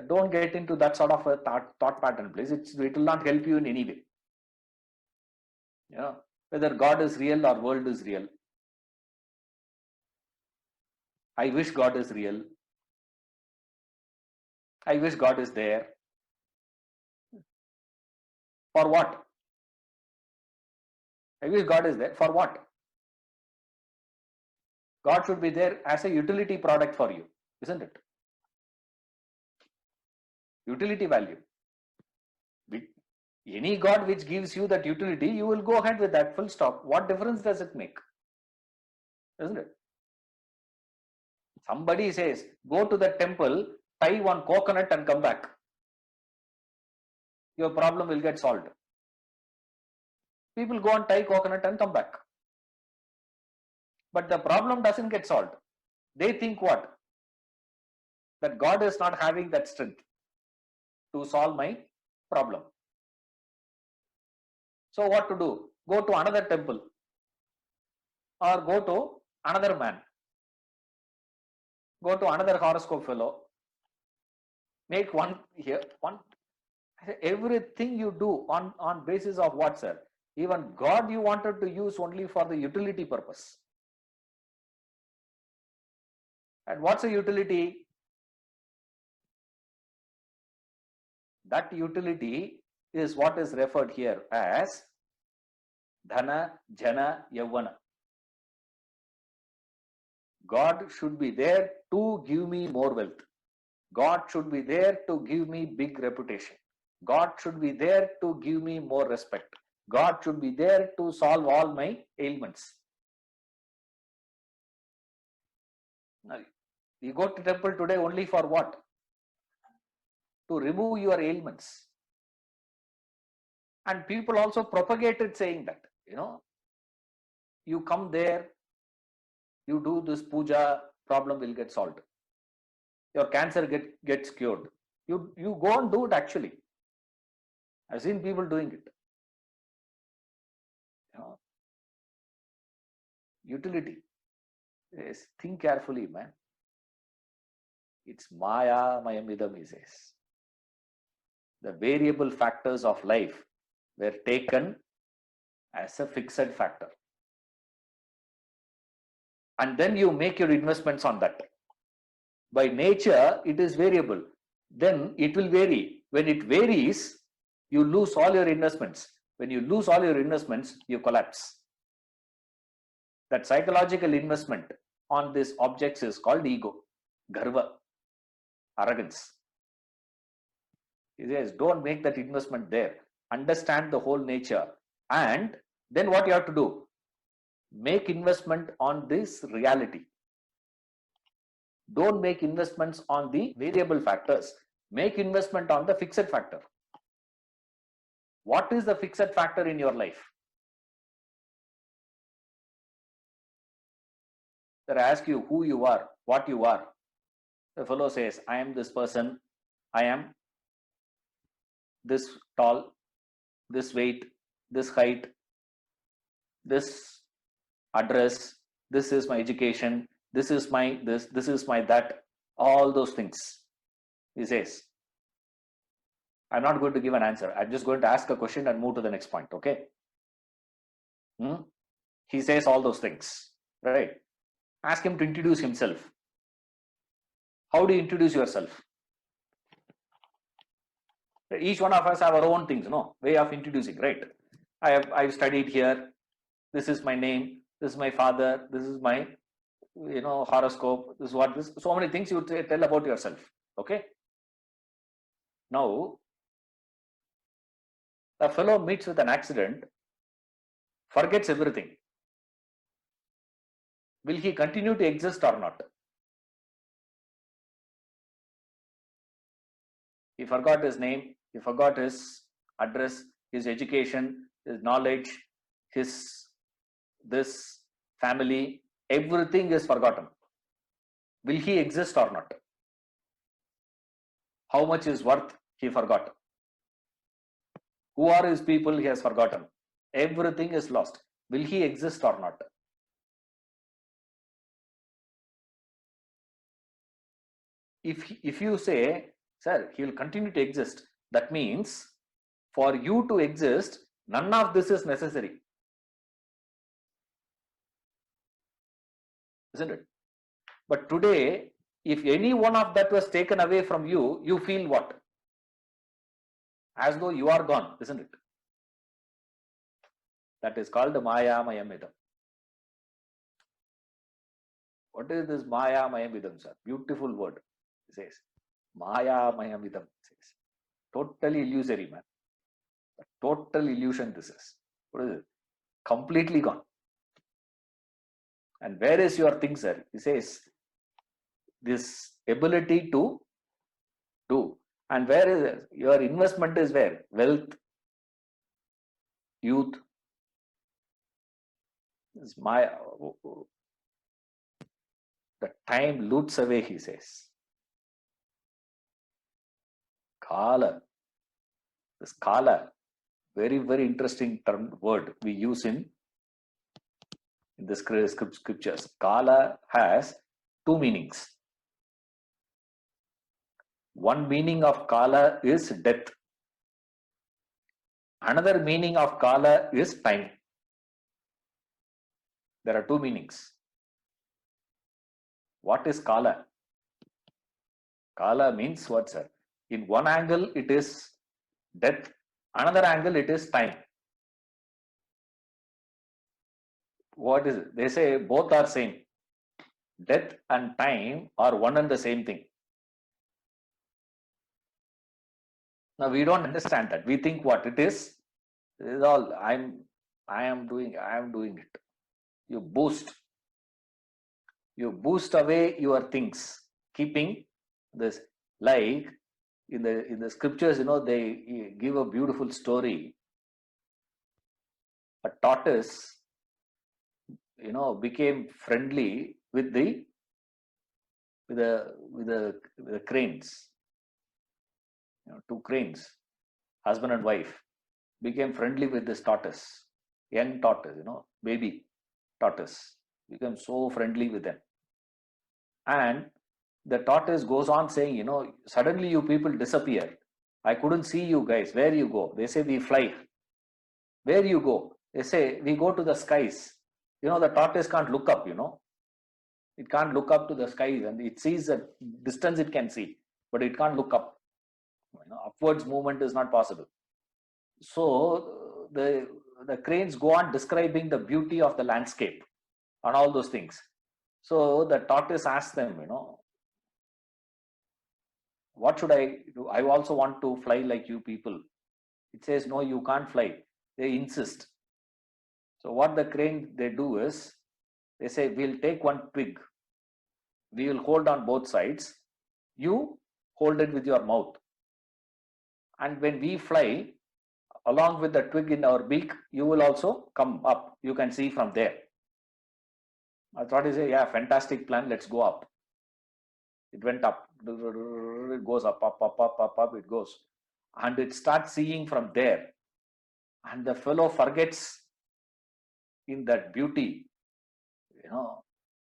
Don't get into that sort of a thought pattern, please. It will not help you in any way. Whether God is real or world is real. I wish God is real. I wish God is there. For what? I wish God is there. For what? God should be there as a utility product for you, isn't it? Utility value. Any God which gives you that utility, you will go ahead with that, full stop. What difference does it make? Isn't it? Somebody says, go to the temple, tie one coconut and come back. Your problem will get solved. People go and tie coconut and come back. But the problem doesn't get solved. They think what? That God is not having that strength to solve my problem. So what to do? Go to another temple or go to another man. Go to another horoscope fellow. Make one here, one. Everything you do on basis of what, sir? Even God you wanted to use only for the utility purpose. And what's a utility? That utility is what is referred here as Dhana, Jana, Yavana. God should be there to give me more wealth. God should be there to give me big reputation. God should be there to give me more respect. God should be there to solve all my ailments. Now, you go to temple today only for what? To remove your ailments. And people also propagated saying that, you come there, you do this puja, problem will get solved. Your cancer gets cured. You go and do it actually. I've seen people doing it. Utility. Yes, think carefully, man. It's Maya Mayamidam, he says. The variable factors of life were taken as a fixed factor. And then you make your investments on that. By nature, it is variable. Then it will vary. When it varies, you lose all your investments. When you lose all your investments, you collapse. That psychological investment on these objects is called ego, garva, arrogance. He says, don't make that investment there. Understand the whole nature. And then what you have to do? Make investment on this reality. Don't make investments on the variable factors. Make investment on the fixed factor. What is the fixed factor in your life? That I ask you who you are, what you are. The fellow says, I am this person, I am this tall, this weight, this height, this address, this is my education, this is my this is my that, all those things. He says, I'm not going to give an answer. I'm just going to ask a question and move to the next point, okay? He says all those things, right? Ask him to introduce himself. How do you introduce yourself? Each one of us have our own things, way of introducing, right? I've studied here. This is my name. This is my father. This is my, horoscope. This is what this. So many things you tell about yourself. Okay. Now, a fellow meets with an accident, forgets everything. Will he continue to exist or not? He forgot his name. He forgot his address, his education, his knowledge, this family, everything is forgotten. Will he exist or not? How much is worth, he forgot. Who are his people, he has forgotten. Everything is lost. Will he exist or not? If you say, sir, he will continue to exist, that means for you to exist, none of this is necessary. Isn't it? But today, if any one of that was taken away from you, you feel what? As though you are gone, isn't it? That is called Maya Mayamidam. What is this Maya Mayamidam, sir? Beautiful word. It says, Maya Mayamidam. Says, totally illusory, man. Total illusion this is. What is it? Completely gone. And where is your thing, sir? He says, this ability to do. And where is it? Your investment is where? Wealth, youth. This Maya. The time loots away, he says. Kala. This Kala, very, very interesting word we use in the scriptures. Kala has two meanings. One meaning of Kala is death. Another meaning of Kala is time. There are two meanings. What is Kala? Kala means what, sir? In one angle, it is death. Another angle, it is time. What is it? They say both are same. Death and time are one and the same thing. Now we don't understand that. We think what it is all I am doing it. You boost away your things, keeping this, like in the scriptures, they give a beautiful story. A tortoise, became friendly with the cranes. Two cranes, husband and wife, became friendly with this tortoise, young tortoise, baby tortoise, became so friendly with them. And the tortoise goes on saying, suddenly you people disappear. I couldn't see you guys. Where you go? They say, we fly. Where you go? They say, we go to the skies. The tortoise can't look up, It can't look up to the skies, and it sees a distance it can see, but it can't look up. Upwards movement is not possible. So the cranes go on describing the beauty of the landscape and all those things. So the tortoise asks them, what should I do? I also want to fly like you people. It says, no, you can't fly. They insist. So what the crane they do is, they say, we'll take one twig. We will hold on both sides. You hold it with your mouth. And when we fly, along with the twig in our beak, you will also come up. You can see from there. I thought he said, yeah, fantastic plan. Let's go up. It went up. It goes up, it goes. And it starts seeing from there. And the fellow forgets in that beauty.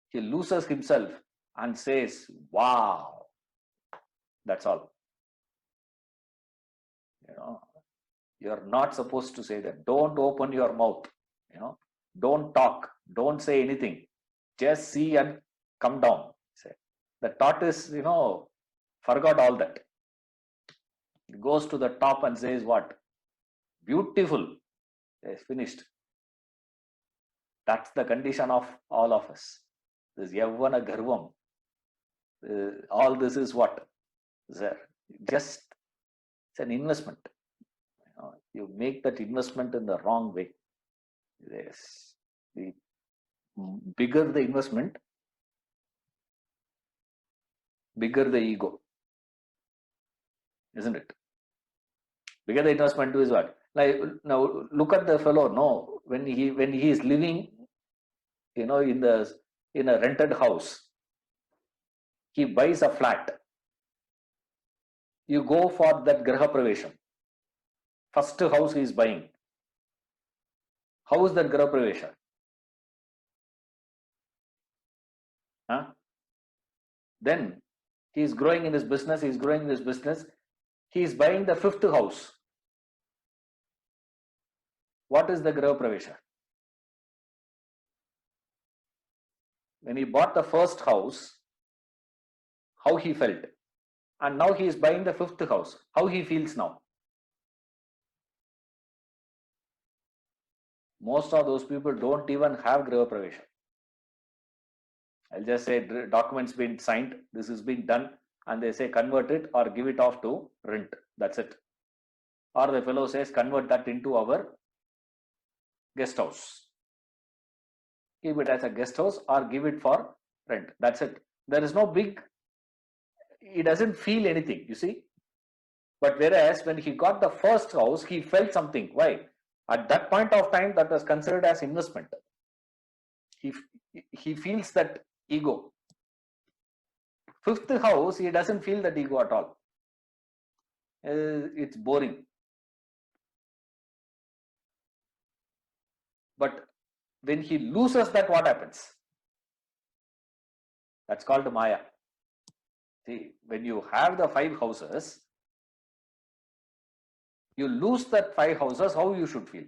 He loses himself and says, wow. That's all. You're not supposed to say that. Don't open your mouth. Don't talk. Don't say anything. Just see and come down. The tortoise, forgot all that. It goes to the top and says what? Beautiful. It's finished. That's the condition of all of us. This yavana garvam. All this is what? Just, it's an investment. You make that investment in the wrong way. Yes. The bigger the investment, bigger the ego. Isn't it? Bigger the investment is what? Like, now look at the fellow. No, when he is living, in a rented house, he buys a flat. You go for that graha pravesham. First house he is buying. How is that graha pravesha? Then he is growing in his business. He is buying the fifth house. What is the graha pravesha? When he bought the first house, how he felt, and now he is buying the fifth house. How he feels now? Most of those people don't even have graha pravesha. I'll just say documents been signed, this has been done, and they say convert it or give it off to rent. That's it. Or the fellow says convert that into our guest house. Keep it as a guest house or give it for rent. That's it. There is no big, he doesn't feel anything, you see. But whereas when he got the first house, he felt something. Why? At that point of time, that was considered as investment. He feels that ego. Fifth house, he doesn't feel that ego at all. It's boring. But when he loses that, what happens? That's called Maya. See, when you have the 5 houses, you lose that 5 houses, how you should feel?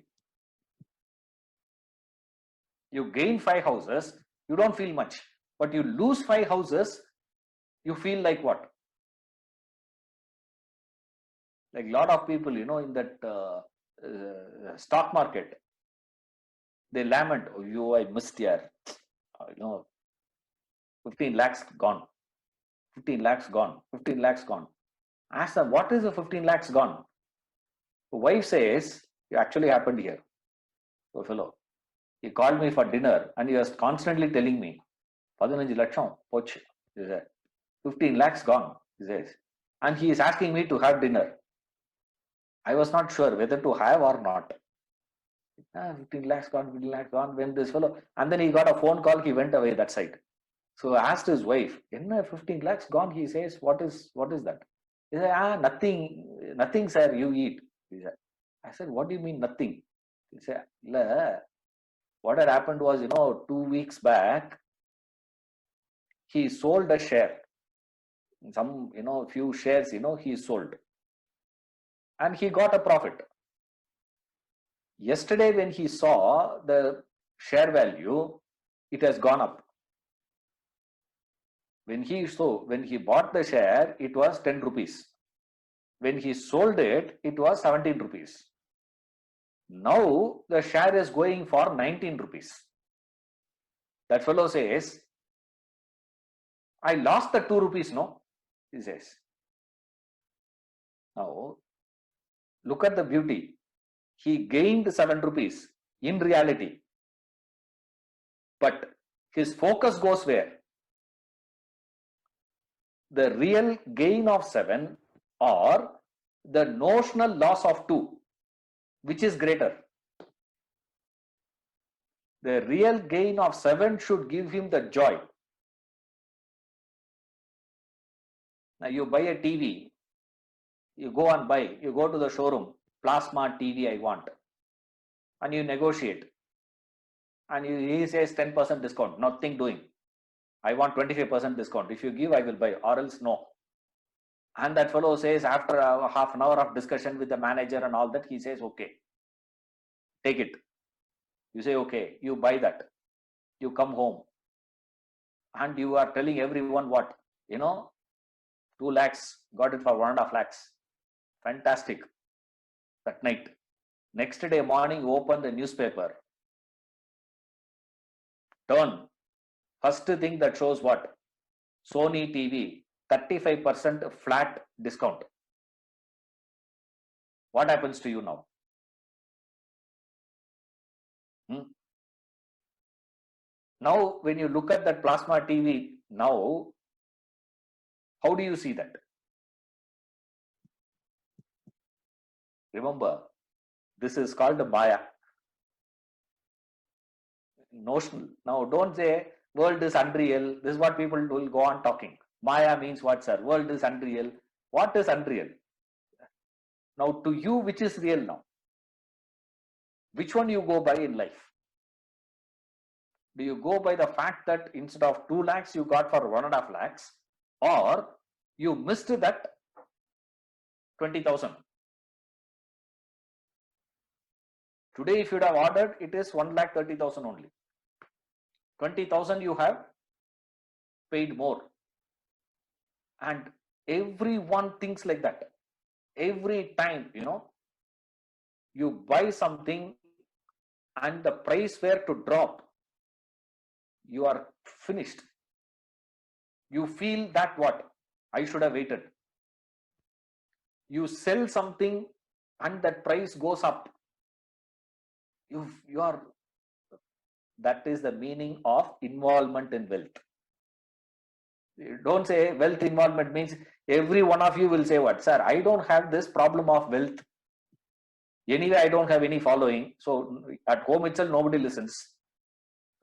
You gain 5 houses, you don't feel much. But you lose 5 houses, you feel like what? Like a lot of people, in that stock market, they lament, oh, I missed here. 15 lakhs gone. 15 lakhs gone. 15 lakhs gone. Ask them, what is the 15 lakhs gone? The wife says, it actually happened here. So fellow, he called me for dinner and he was constantly telling me, 15 lakham, poch, he said, 15 lakhs gone, he says. And he is asking me to have dinner. I was not sure whether to have or not. 15 lakhs gone, 15 lakhs gone, when this fellow, and then he got a phone call, he went away that side. So I asked his wife, 15 lakhs gone, he says, what is that? He said, nothing sir, you eat. He said, I said, what do you mean nothing? He said, what had happened was, 2 weeks back, he sold a share. Some, few shares, he sold. And he got a profit. Yesterday, when he saw the share value, it has gone up. When he bought the share, it was 10 rupees. When he sold it, it was 17 rupees. Now the share is going for 19 rupees. That fellow says, I lost the 2 rupees, no? He says. Now, look at the beauty. He gained 7 rupees in reality. But his focus goes where? The real gain of 7 or the notional loss of 2, which is greater? The real gain of 7 should give him the joy. Now you buy a TV, you go to the showroom, plasma TV I want, and you negotiate. And he says 10% discount, nothing doing. I want 25% discount. If you give, I will buy, or else no. And that fellow says, after a half an hour of discussion with the manager and all that, he says, okay, take it. You say, okay, you buy that. You come home. And you are telling everyone what? 2 lakhs, got it for 1.5 lakhs. Fantastic. That night. Next day morning, open the newspaper. Turn. First thing that shows what? Sony TV, 35% flat discount. What happens to you now? Now, when you look at that plasma TV now, how do you see that? Remember, this is called Maya. Notional. Now, don't say world is unreal. This is what people will go on talking. Maya means what, sir? World is unreal. What is unreal? Now, to you, which is real now? Which one you go by in life? Do you go by the fact that instead of 2 lakhs, you got for 1.5 lakhs, or you missed that 20,000? Today, if you would have ordered, it is 1,30,000 only. 20,000 you have paid more. And everyone thinks like that. Every time, you buy something and the price were to drop, you are finished. You feel that what? I should have waited. You sell something and that price goes up. You are. That is the meaning of involvement in wealth. Don't say wealth involvement means every one of you will say what? Sir, I don't have this problem of wealth. Anyway, I don't have any following. So at home itself, nobody listens.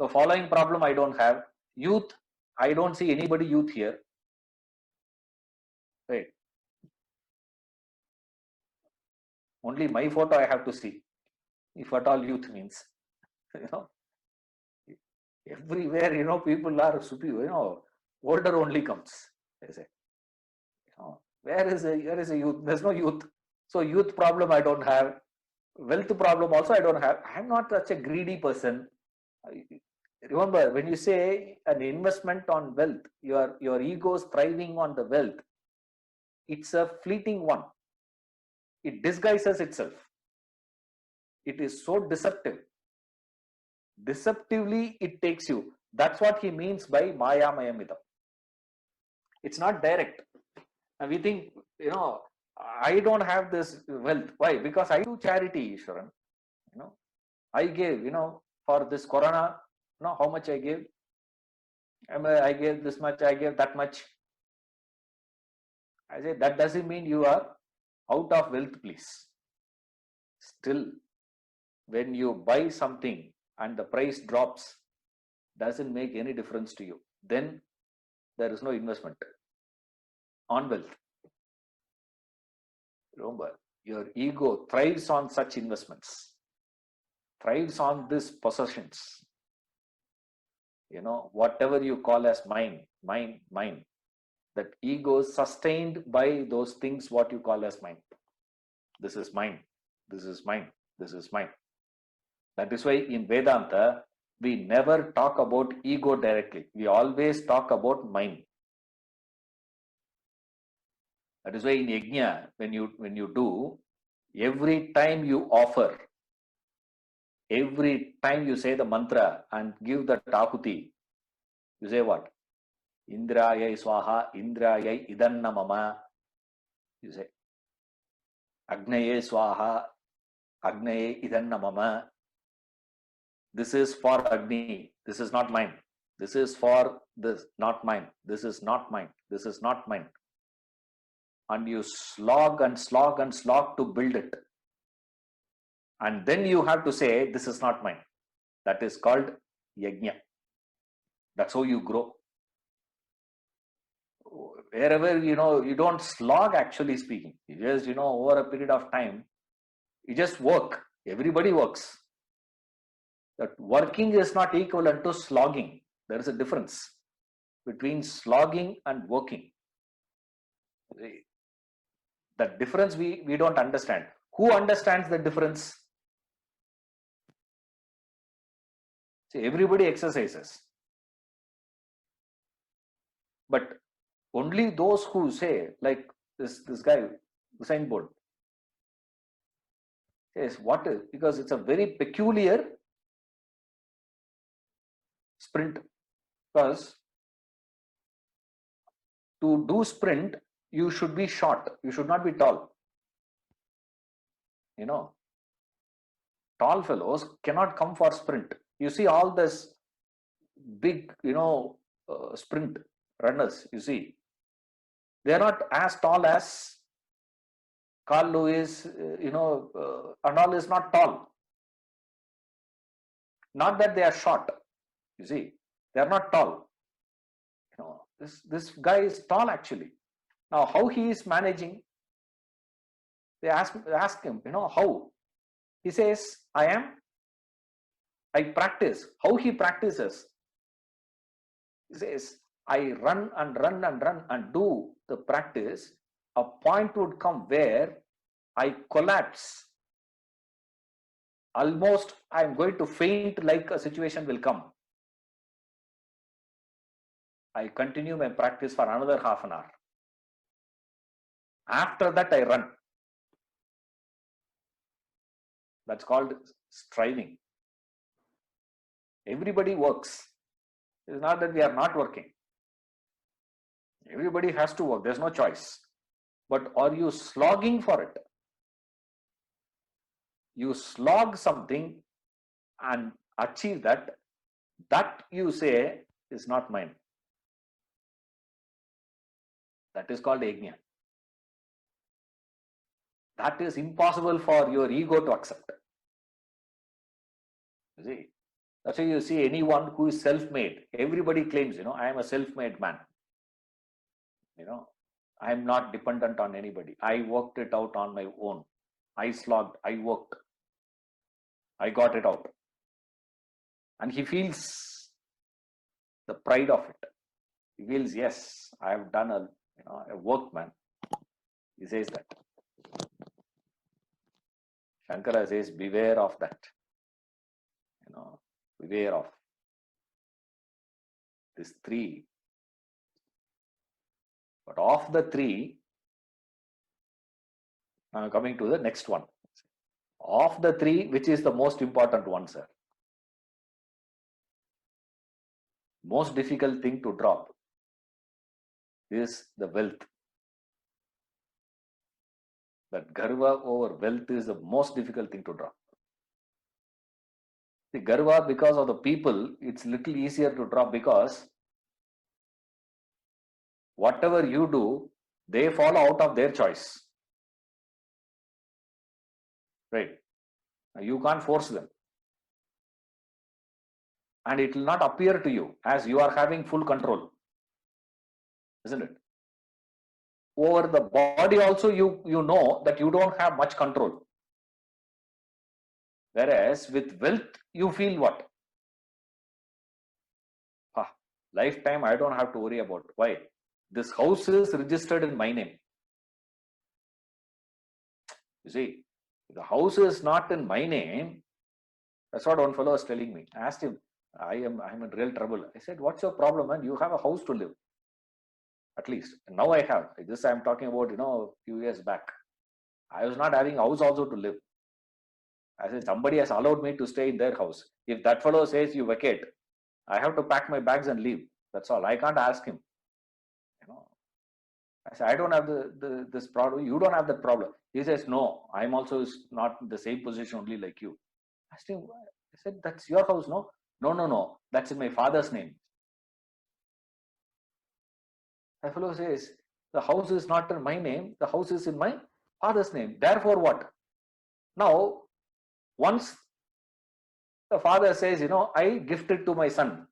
So following problem I don't have. Youth, I don't see anybody youth here. Right. Only my photo I have to see. If at all youth means. Everywhere, people are superior, older only comes. They say, where is a youth? There's no youth. So youth problem I don't have. Wealth problem also I don't have. I'm not such a greedy person. Remember, when you say an investment on wealth, your ego is thriving on the wealth. It's a fleeting one. It disguises itself. It is so deceptive. Deceptively, it takes you. That's what he means by Maya Mayamidam. It's not direct. And we think, I don't have this wealth. Why? Because I do charity, Ishwaran. I gave, for this corona, how much I gave? I gave this much, I gave that much. I say that doesn't mean you are out of wealth, please. Still, when you buy something and the price drops, doesn't make any difference to you. Then there is no investment on wealth. Remember, your ego thrives on such investments, thrives on these possessions. Whatever you call as mine, that ego is sustained by those things what you call as mine. This is mine, this is mine, this is mine. That is why in Vedanta, we never talk about ego directly. We always talk about mine. That is why in Yajna, when you do, every time you offer, every time you say the mantra and give the tahuti, you say what? Indrayai swaha, Indrayai idanna mama. You say Agnaye swaha, Agnaye idanna mama. This is for Agni, this is not mine. This is for this, not mine. This is not mine. This is not mine. And you slog and slog and slog to build it. And then you have to say, this is not mine. That is called yajna. That's how you grow. Wherever, you don't slog, actually speaking. You just, over a period of time, you just work. Everybody works. That working is not equivalent to slogging. There is a difference between slogging and working. That difference we don't understand. Who understands the difference? See, everybody exercises. But only those who say, like this guy, Usain Bolt, says, what is, because it's a very peculiar sprint. Because to do sprint, you should be short. You should not be tall. Tall fellows cannot come for sprint. You see all this big, sprint runners, you see, they are not as tall as Carl Lewis, and all is not tall. Not that they are short, you see, they are not tall. This guy is tall actually. Now, how he is managing? They ask him, how? He says, I practice. How he practices? He says, I run and run and run and do the practice. A point would come where I collapse. Almost I am going to faint, like a situation will come. I continue my practice for another half an hour. After that, I run. That's called striving. Everybody works. It's not that we are not working. Everybody has to work. There's no choice. But are you slogging for it? You slog something and achieve that. That you say is not mine. That is called yajna. That is impossible for your ego to accept. You see, that's why you see anyone who is self-made. Everybody claims, I am a self-made man. I am not dependent on anybody. I worked it out on my own. I slogged, I worked. I got it out. And he feels the pride of it. He feels, yes, I have done a workman. He says that. Shankara says, beware of that. Beware of these three. But of the three, now coming to the next one. Of the three, which is the most important one, sir? most difficult thing to drop is the wealth. That garva over wealth is the most difficult thing to drop. The garva, because of the people, it's little easier to drop because whatever you do, they follow out of their choice. Right? You can't force them. And it will not appear to you as you are having full control. Isn't it? Over the body also, you know that you don't have much control. Whereas with wealth, you feel what? Lifetime, I don't have to worry about. Why? This house is registered in my name. You see, the house is not in my name. That's what one fellow was telling me. I asked him, I'm in real trouble. I said, what's your problem, man? You have a house to live. At least. And now I have. This I'm talking about, a few years back. I was not having a house also to live. I said, somebody has allowed me to stay in their house. If that fellow says you vacate, I have to pack my bags and leave. That's all. I can't ask him. I said, I don't have this problem. You don't have that problem. He says, no, I'm also not in the same position only like you. I said, that's your house, no? No. That's in my father's name. The fellow says, the house is not in my name. The house is in my father's name. Therefore what? Now, once the father says, I gift it to my son,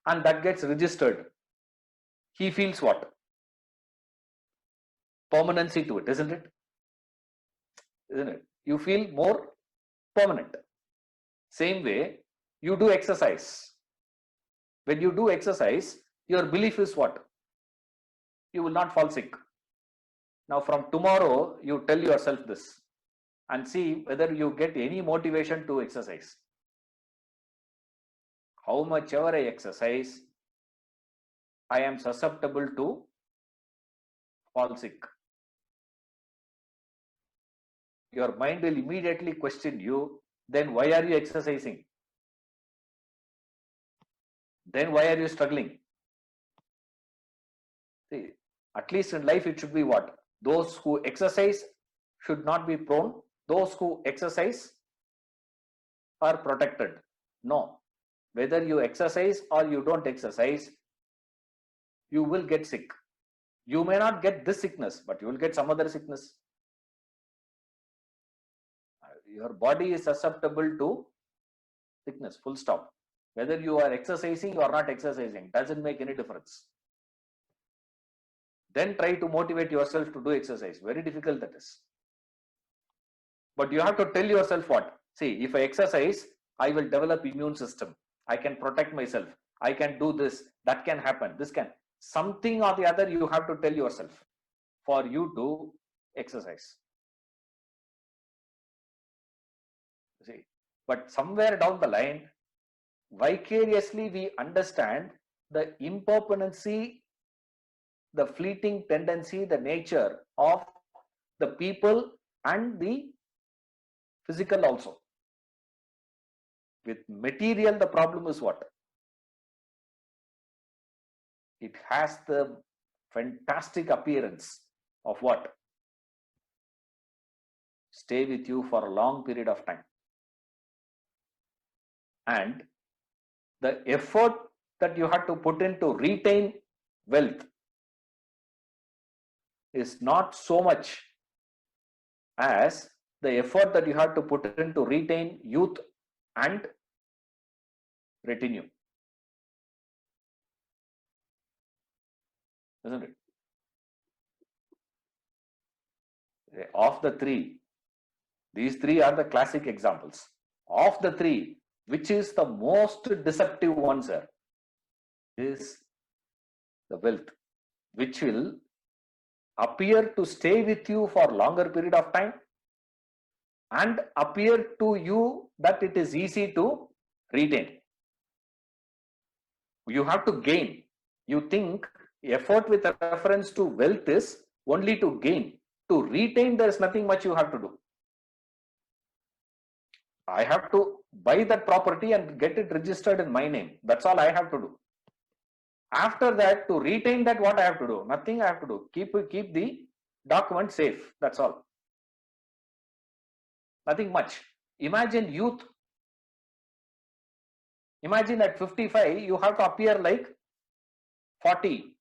and that gets registered, he feels what? Permanency to it, isn't it? Isn't it? You feel more permanent. Same way, you do exercise. When you do exercise, your belief is what? You will not fall sick. Now from tomorrow, you tell yourself this and see whether you get any motivation to exercise. How much ever I exercise, I am susceptible to fall sick. Your mind will immediately question you, then why are you exercising? Then why are you struggling? See, at least in life it should be what? Those who exercise should not be prone. Those who exercise are protected. No. Whether you exercise or you don't exercise, you will get sick. You may not get this sickness, but you will get some other sickness. Your body is susceptible to sickness, full stop. Whether you are exercising or not exercising, doesn't make any difference. Then try to motivate yourself to do exercise. Very difficult that is. But you have to tell yourself what? See, if I exercise, I will develop immune system. I can protect myself. I can do this. That can happen. This can. Something or the other you have to tell yourself for you to exercise. See, but somewhere down the line, vicariously we understand the impermanency, the fleeting tendency, the nature of the people and the physical also. With material, the problem is what? It has the fantastic appearance of what? Stay with you for a long period of time. And the effort that you have to put in to retain wealth is not so much as the effort that you have to put in to retain youth and retinue. Isn't it? Of the three, these three are the classic examples. Of the three, which is the most deceptive one, sir, is the wealth, which will appear to stay with you for a longer period of time and appear to you that it is easy to retain. You have to gain. You think effort with reference to wealth is only to gain. To retain, there is nothing much you have to do. I have to buy that property and get it registered in my name. That's all I have to do. After that, to retain that, what I have to do? Nothing I have to do. Keep the document safe. That's all. Nothing much. Imagine youth. Imagine at 55, you have to appear like 40.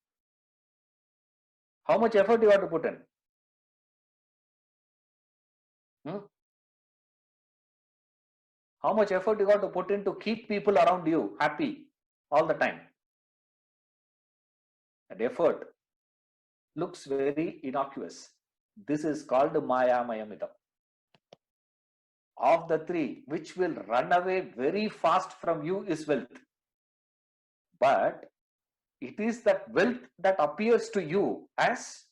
How much effort you have to put in? How much effort you got to put in to keep people around you happy all the time? That effort looks very innocuous. This is called Maya Mayamidam. Of the three, which will run away very fast from you is wealth. But it is that wealth that appears to you as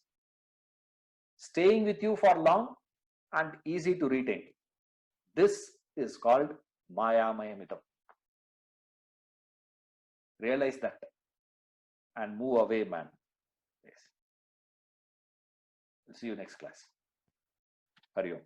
staying with you for long and easy to retain. This is called Maya Mayamidam. Realize that and move away, man. Yes. We'll see you next class. Hari Om.